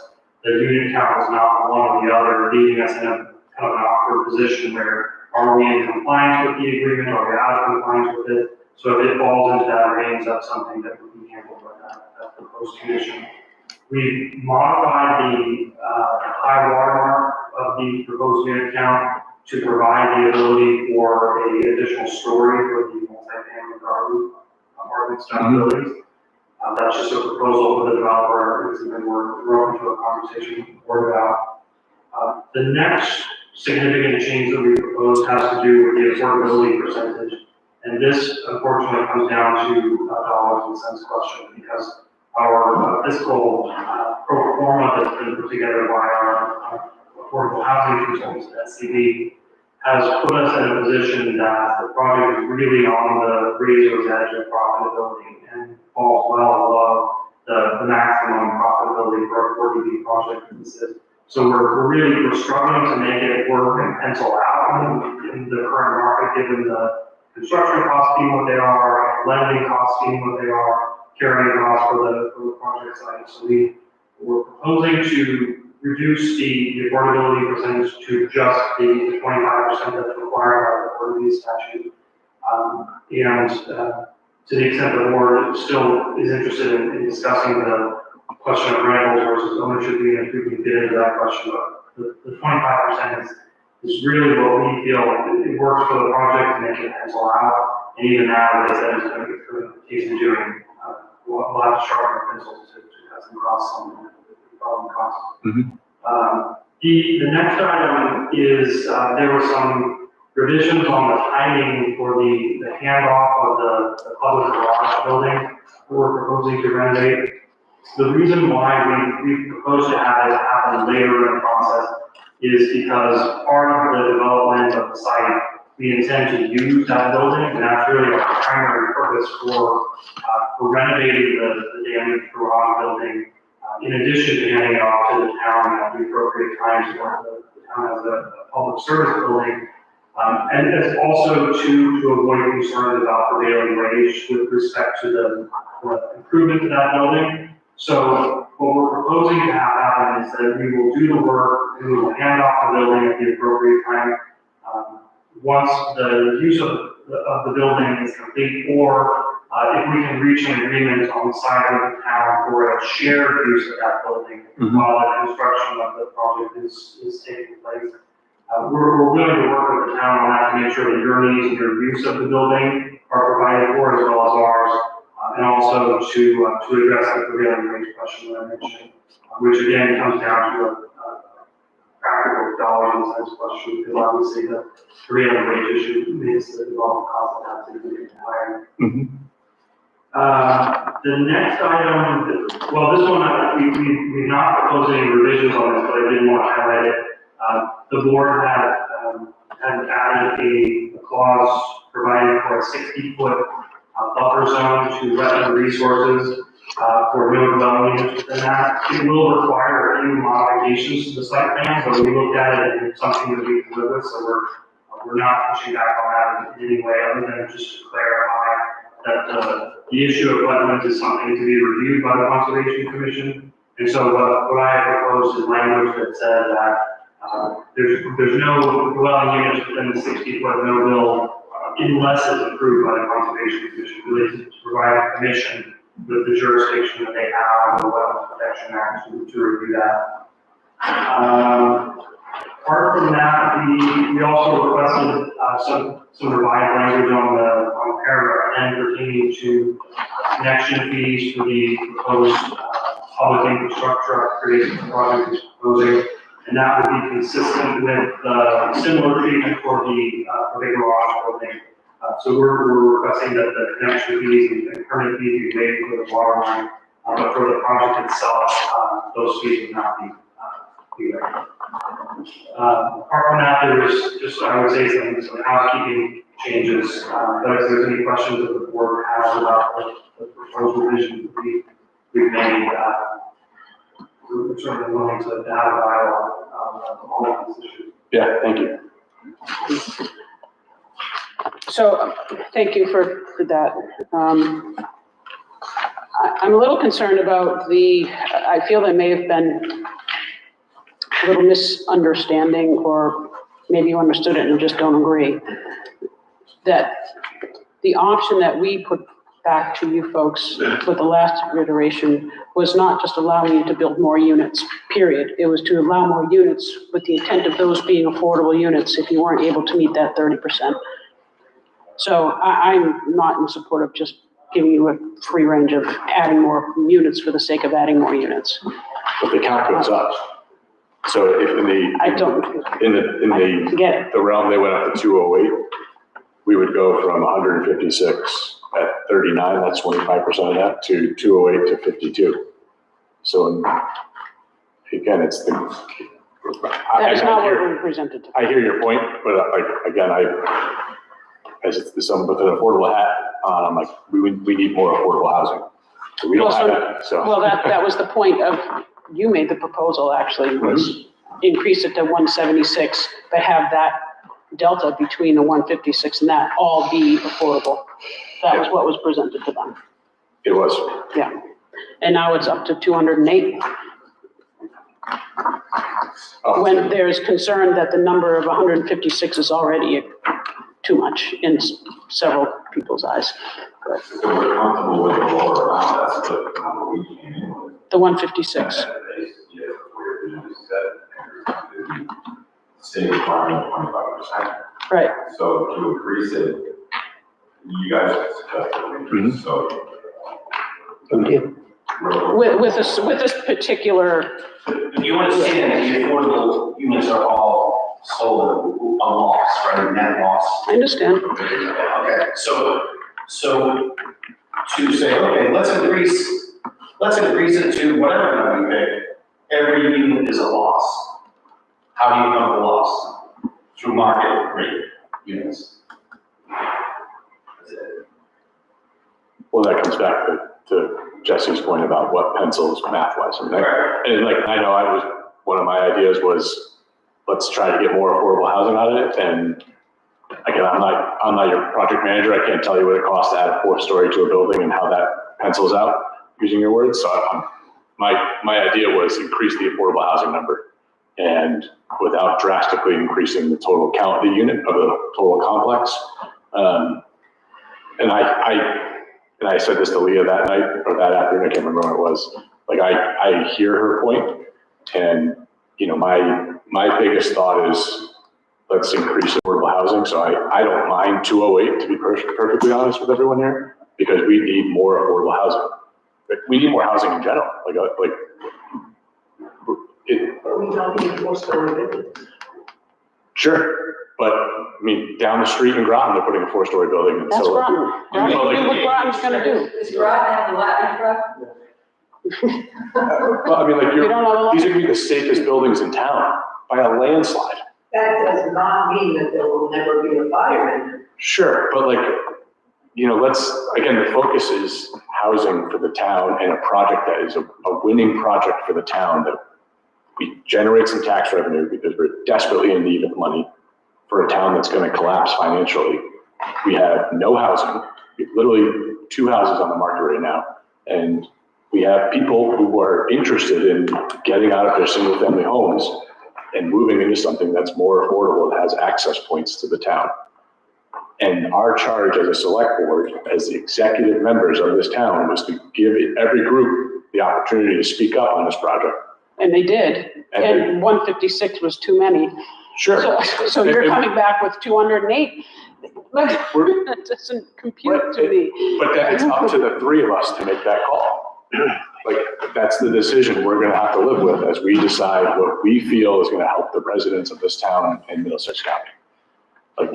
the unit count is not one or the other, leaving us in a kind of an awkward position where are we in compliance with the agreement, are we out of compliance with it? So if it falls into that range, that's something that would be handled by that proposed condition. We modified the high watermark of the proposed unit count to provide the ability for a additional story for the multifamily garden apartment style buildings. That's just a proposal for the developer, it's something we're open to a conversation more about. The next significant change that we propose has to do with the affordability percentage. And this unfortunately comes down to dollars and cents question, because our fiscal pro forma that's been put together by our affordable housing consultants at SCB has put us in a position that the project is really on the razor's edge of profitability and falls well above the maximum profitability for a 40B project in the city. So we're struggling to make it work and pencil out in the current market, given the construction costs being what they are, lending costs being what they are, carrying costs for the project site. So we're proposing to reduce the affordability percentage to just the 25% that's required by the affordability statute. And to the extent the board still is interested in discussing the question of rentals versus ownership units, we can get into that question, but the 25% is really what we feel it works for the project to make it pencil out. And even now, as I said, it's going to be through the case of doing a lot of sharper pencils to cut some costs on the problem costs. The next item is there were some revisions on the timing for the handoff of the public garage building we're proposing to renovate. The reason why we proposed to have it happen later in the process is because part of the development of the site, we intend to use that building, and that's really our primary purpose for renovating the damaged garage building, in addition to handing it off to the town at the appropriate times when the town has a public service building. And it's also to avoid concerns about prevailing wage with respect to the improvement to that building. So what we're proposing to have happen is that we will do the work and we will hand off the building at the appropriate time. Once the use of the building is complete, or if we can reach an agreement on the side of the town for a shared use of that building while the construction of the project is taking place. We're willing to work with the town on that to make sure that your needs and your use of the building are provided for as well as ours. And also to address the prevailing wage question that I mentioned, which again comes down to a practical dollars and cents question, because obviously the prevailing wage issue makes the development cost of that significantly higher. The next item, well, this one, we're not proposing revisions on this, but I did want to highlight it. The board had added a clause providing for a 60-foot buffer zone to wetland resources for no dwelling units within that. It will require a few modifications to the site plan, but we looked at it and it's something that we can live with, so we're not pushing back on that in any way, other than just to clarify that the issue of wetlands is something to be reviewed by the Conservation Commission. And so what I proposed is language that said that there's no dwelling units within the 60-foot no-build unless it's approved by the Conservation Commission, really to provide the commission with the jurisdiction that they have under the Wetlands Protection Act to review that. Apart from that, we also requested some revised language on paragraph 10 pertaining to connection fees for the proposed public infrastructure upgrades the project is proposing. And that would be consistent with similar treatment for the garage building. So we're requesting that the connection fees and permit fees be waived for the water line, but for the project itself, those fees would not be waived. Apart from that, there was just, I would say, some housekeeping changes. But if there's any questions that the board has about the proposed revision we've made, we're certainly willing to have a dialogue on all of these issues. Yeah, thank you. So, thank you for that. I'm a little concerned about I feel there may have been little misunderstanding, or maybe you understood it and just don't agree, that the option that we put back to you folks with the last iteration was not just allowing you to build more units, period. It was to allow more units with the intent of those being affordable units if you weren't able to meet that 30%. So I'm not in support of just giving you a free range of adding more units for the sake of adding more units. But the count goes up. So if I don't, I get it. the realm they went up to 208, we would go from 156 at 39, that's 25% of that, to 208 to 52. So again, it's the. That is not what we presented. I hear your point, but like, again, as someone with an affordable hat on, I'm like, we need more affordable housing. So we don't have that, so. Well, that was the point of, you made the proposal actually, was increase it to 176, but have that delta between the 156 and that all be affordable. That was what was presented to them. It was. Yeah. And now it's up to 208. Oh. When there's concern that the number of 156 is already too much in several people's eyes. So we're comfortable with the lower amount, that's the number we came in with. The 156. State requirement of 25%. Right. So to increase it, you guys suggested, so. We did. With this particular, If you want to say that the affordable units are all sold at a loss, right, net loss. I understand. Okay, so to say, okay, let's increase it to whatever number we pick, every unit is a loss. How do you come to loss? Through market rate units. That's it. Well, that comes back to Jesse's point about what pencils math-wise. And I know one of my ideas was, let's try to get more affordable housing out of it. And again, I'm not your project manager. I can't tell you what it costs to add a 4th-story to a building and how that pencils out, using your words. So my idea was increase the affordable housing number, and without drastically increasing the total count of the unit, of the total complex. And I said this to Leah that night, or that afternoon, I can't remember when it was. Like, I hear her point, and, you know, my biggest thought is, let's increase affordable housing. So I don't mind 208, to be perfectly honest with everyone here, because we need more affordable housing. We need more housing in general, But we don't need 4-story buildings. Sure, but I mean, down the street in Groton, they're putting a 4-story building. And That's so, Groton. You know, Look what Groton's gonna do. Is Groton have the Latin truck? well, I mean, like, You don't know the these are gonna be the safest buildings in town by a landslide. That does not mean that there will never be a fire in it. Sure, but like, you know, again, the focus is housing for the town and a project that is a winning project for the town, that we generate some tax revenue because we're desperately in need of money for a town that's going to collapse financially. We have no housing. We have literally 2 houses on the market right now. And we have people who are interested in getting out of their single family homes and moving into something that's more affordable, that has access points to the town. And our charge as a select board, as the executive members of this town, was to give every group the opportunity to speak up on this project. And they did. And 156 was too many. Sure. So you're coming back with 208? That doesn't compute to me. But then it's up to the 3 of us to make that call. Like, that's the decision we're gonna have to live with as we decide what we feel is gonna help the residents of this town in Middlesex County. Like,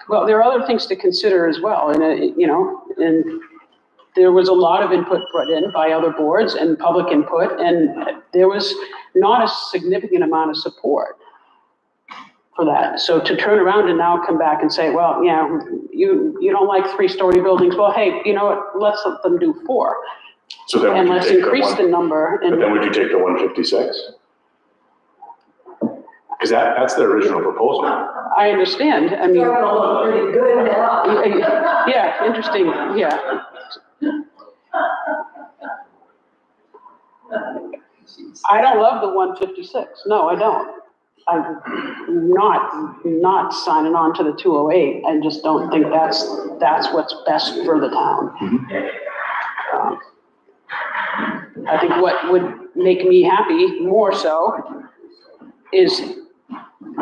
Well, there are other things to consider as well, and, you know, and there was a lot of input put in by other boards and public input, and there was not a significant amount of support for that. So to turn around and now come back and say, well, yeah, you don't like 3-story buildings, well, hey, you know what, let's let them do 4. so then And would you let's take increase the number. but then would you take the 156? Because that's the original proposal. I understand, I mean. It's gonna look pretty good now. Yeah, interesting, yeah. I don't love the 156. No, I don't. I'm not signing on to the 208. I just don't think that's what's best for the town. I think what would make me happy more so is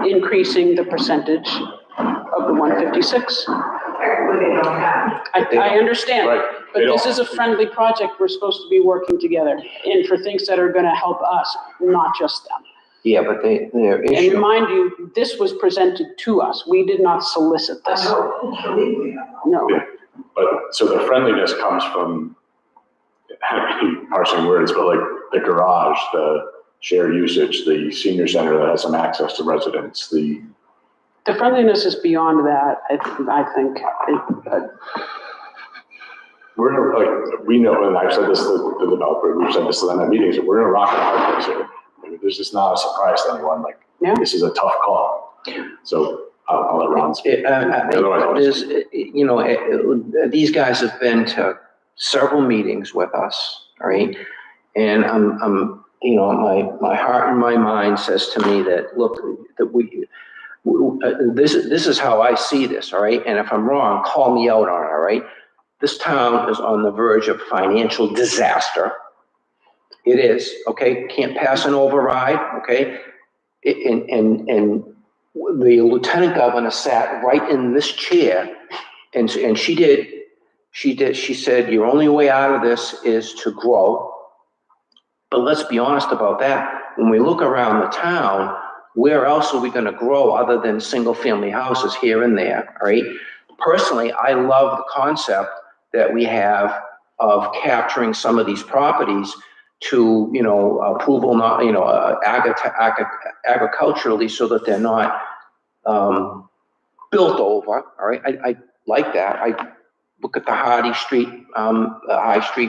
increasing the percentage of the 156. I understand, Right. but this is a friendly project. We're supposed to be working together and for things that are gonna help us, not just them. Yeah, but their And issue, remind you, this was presented to us. We did not solicit this. No. Yeah. But, so the friendliness comes from, parsing words, but like the garage, the shared usage, the senior center that has some access to residents, the friendliness is beyond that, I think. we're in a, like, we know, and I've said this to the developer, we've said this to them at meetings, that we're in a rock and a hard place here. I mean, this is not a surprise to anyone, like, Yeah. this is a tough call. So I'll let Ron speak. there's, you know, these guys have been to several meetings with us, all right? And I'm, you know, my heart and my mind says to me that, look, that this is how I see this, all right? And if I'm wrong, call me out on it, all right? This town is on the verge of financial disaster. It is, okay? Can't pass an override, okay? And the lieutenant governor sat right in this chair, and she said, your only way out of this is to grow. But let's be honest about that. When we look around the town, where else are we gonna grow other than single-family houses here and there, all right? Personally, I love the concept that we have of capturing some of these properties to, you know, approval, not, you know, agriculturally, so that they're not built over, all right? I like that. I look at the High Street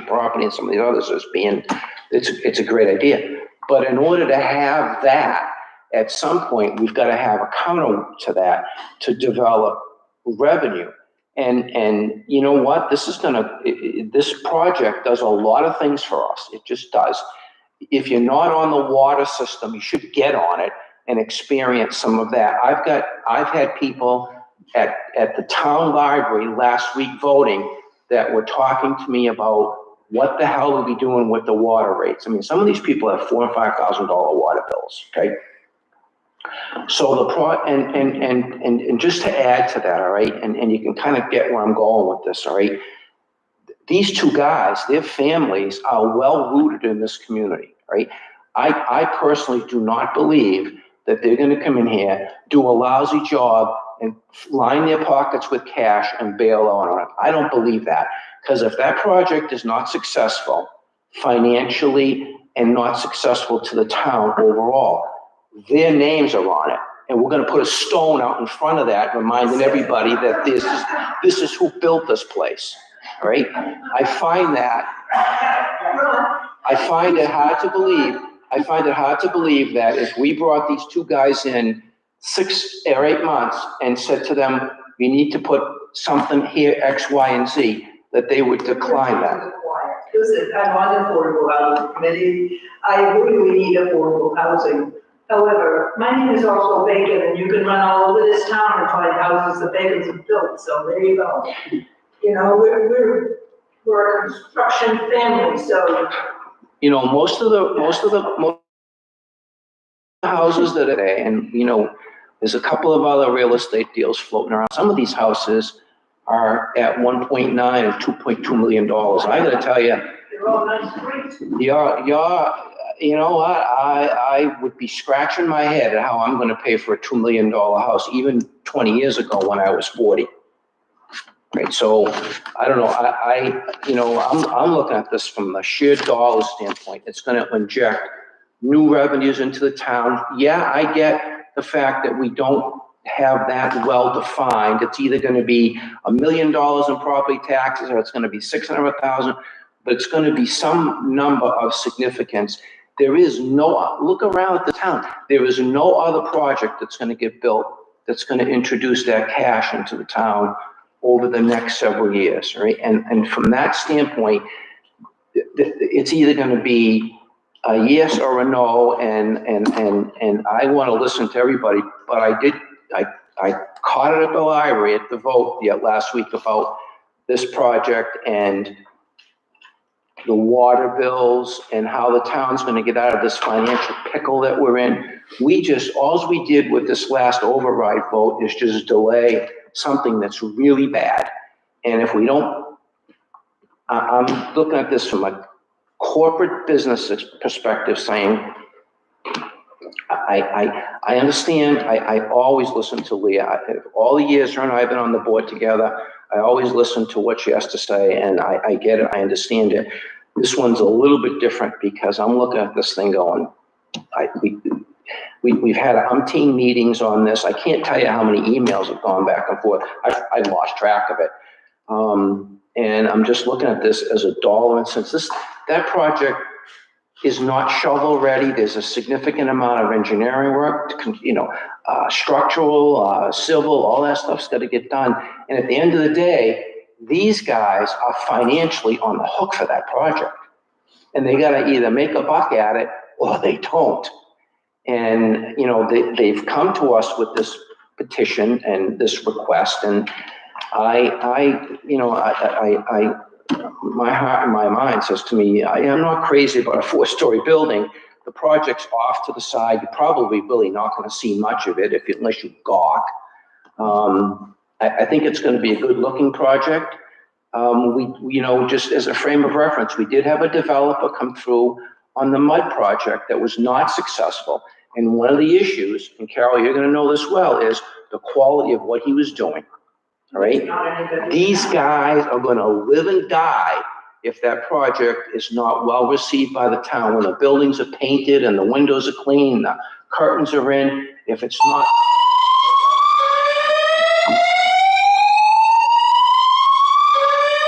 property and some of the others as being, it's a great idea. But in order to have that, at some point, we've got to have a counter to that to develop revenue. And you know what? This project does a lot of things for us. It just does. If you're not on the water system, you should get on it and experience some of that. I've had people at the town library last week voting that were talking to me about what the hell are we doing with the water rates. I mean, some of these people have $4,000 and $5,000 water bills, okay? So and just to add to that, all right, and you can kind of get where I'm going with this, all right? These two guys, their families are well rooted in this community, right? I personally do not believe that they're gonna come in here, do a lousy job and line their pockets with cash and bail out on it. I don't believe that, because if that project is not successful financially and not successful to the town overall, their names are on it. And we're gonna put a stone out in front of that, reminding everybody that this is who built this place, all right? I find it hard to believe that if we brought these two guys in 6 or 8 months and said to them, you need to put something here, X, Y, and Z, that they would decline that. Listen, I'm on the Affordable Housing Committee. I agree we need affordable housing. However, my name is also Bacon, and you can run all over this town and find houses that Bacons have built, so there you go. You know, we're a construction family, so. You know, most of the houses that are there, and you know, there's a couple of other real estate deals floating around. Some of these houses are at 1.9 and $2.2 million. I gotta tell you, They're all nice streets. you know what? I would be scratching my head at how I'm gonna pay for a $2 million house, even 20 years ago when I was 40. Right, so I don't know. I'm looking at this from a sheer dollar standpoint. It's going to inject new revenues into the town. Yeah, I get the fact that we don't have that well defined. It's either going to be $1 million in property taxes, or it's going to be 600,000, but it's going to be some number of significance. There is no, look around at the town. There is no other project that's going to get built that's going to introduce that cash into the town over the next several years, right? And from that standpoint, it's either going to be a yes or a no, and I want to listen to everybody, but I caught it at the library at the vote yet last week about this project and the water bills and how the town's gonna get out of this financial pickle that we're in. All we did with this last override vote is just delay something that's really bad. And if we don't, I'm looking at this from a corporate business perspective, saying, I understand, I always listen to Leah. All the years her and I have been on the board together, I always listen to what she has to say, and I get it, I understand it. This one's a little bit different because I'm looking at this thing going, we've had umpteen meetings on this. I can't tell you how many emails have gone back and forth. I lost track of it. And I'm just looking at this as a dollar, and since that project is not shovel ready, there's a significant amount of engineering work, structural, civil, all that stuff's got to get done. And at the end of the day, these guys are financially on the hook for that project. And they got to either make a buck at it or they don't. And, they've come to us with this petition and this request, and my heart and my mind says to me, I'm not crazy about a 4-story building. The project's off to the side. You're probably really not going to see much of it unless you gawk. I think it's going to be a good-looking project. Just as a frame of reference, we did have a developer come through on the mud project that was not successful. And one of the issues, and Carol, you're going to know this well, is the quality of what he was doing. All right? These guys are going to live and die if that project is not well received by the town. When the buildings are painted and the windows are clean, the curtains are in, if it's not.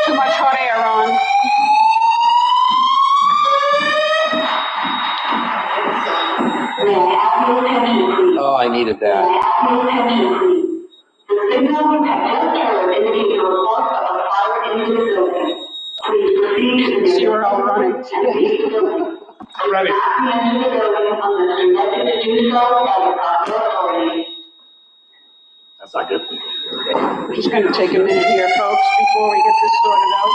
Too much hot air on. Oh, I needed that. The signal you have just heard indicates a report of a fire in the building. Please proceed to the See, we're all running. I'm ready. Not enter the building unless directed to do so by the proper authorities. That's not good. We're just going to take a minute here, folks, before we get this sorted out.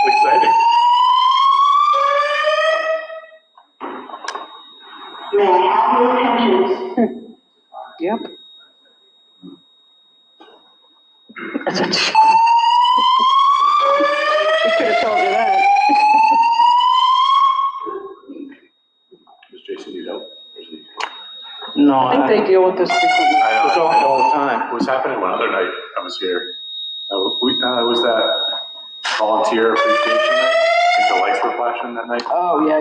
Exciting. May I have your attention? Yep. We could have told you that. Does Jason need help? No, I think they deal with this frequently. It's all the time. What was happening one other night I was here? Was that volunteer appreciation night? I think the lights were flashing that night. Oh, yeah.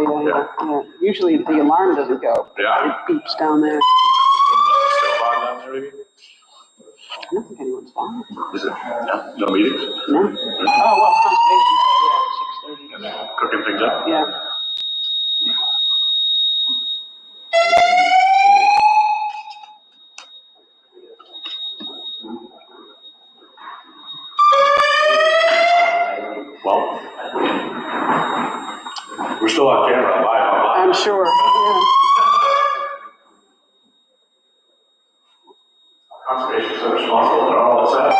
Usually the alarm doesn't go. Yeah. It beeps down there. Still on down there, maybe? I don't think anyone's on. Is it? No meetings? No? Oh, well, conservation, yeah, 6:30. Cooking things up? Yeah. Well, we're still on camera, live online. I'm sure, yeah. Conservation's so responsible, they're all set.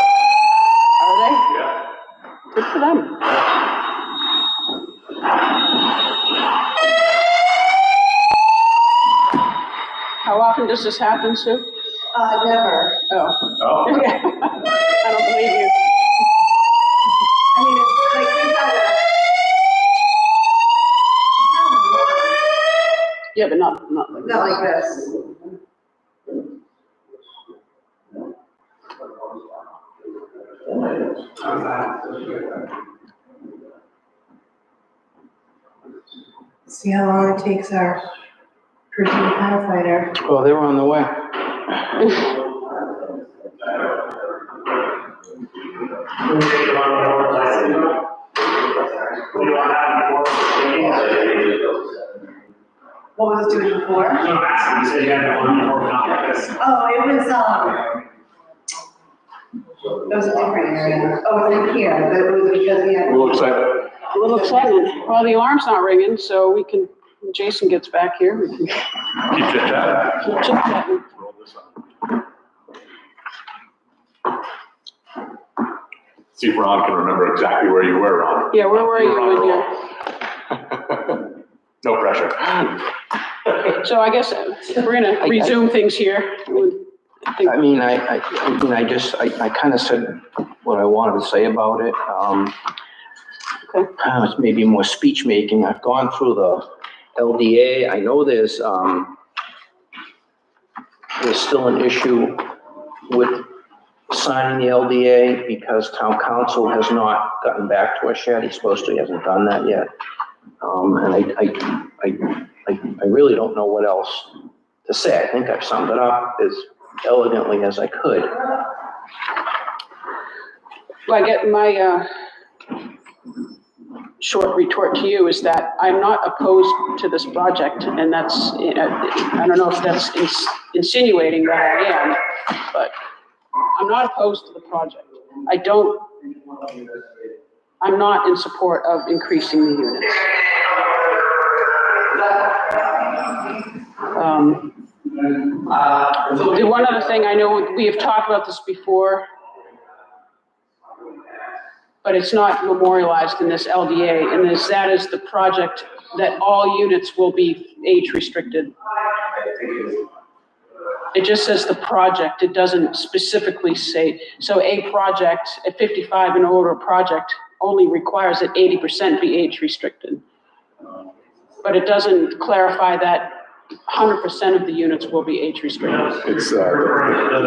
Are they? Yeah. Good for them. How often does this happen, Sue? Never. Oh. Oh. I don't believe you. I mean, it's like we've had a. Yeah, but not like Not like this. See how long it takes our person firefighter. Well, they were on the way. What was it doing before? No, asking, you said you had one more complex. Oh, it was, it was a different area. Oh, it was in here, but it was because we had. A little excited. A little excitement. Well, the alarm's not ringing, so we can, when Jason gets back here, we can Keep chit-chatting. keep chit-chatting. Roll this up. See if Ron can remember exactly where you were, Ron. Yeah, where were you when you're? No pressure. So I guess we're gonna resume things here. I mean, I kind of said what I wanted to say about it. It's maybe more speech making. I've gone through the LDA. I know there's still an issue with signing the LDA because town council has not gotten back to us yet. He's supposed to, he hasn't done that yet. And I really don't know what else to say. I think I've summed it up as elegantly as I could. Well, I get my, short retort to you is that I'm not opposed to this project, and that's, I don't know if that's insinuating that I am, but I'm not opposed to the project. I'm not in support of increasing the units. The one other thing, I know we have talked about this before, but it's not memorialized in this LDA, and that is the project that all units will be age restricted. It just says the project, it doesn't specifically say, so a project, a 55 and older project only requires that 80% be age restricted. But it doesn't clarify that 100% of the units will be age restricted. It's, Referring to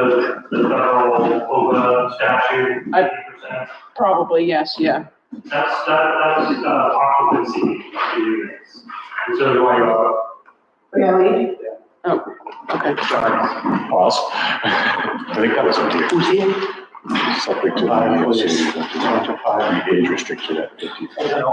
the federal OPA statute, 80%. Probably, yes, yeah. That's occupancy units. And so do I, Really? Oh, okay. pause. I think that was what you. Who's here? Subject to the age restriction at 55.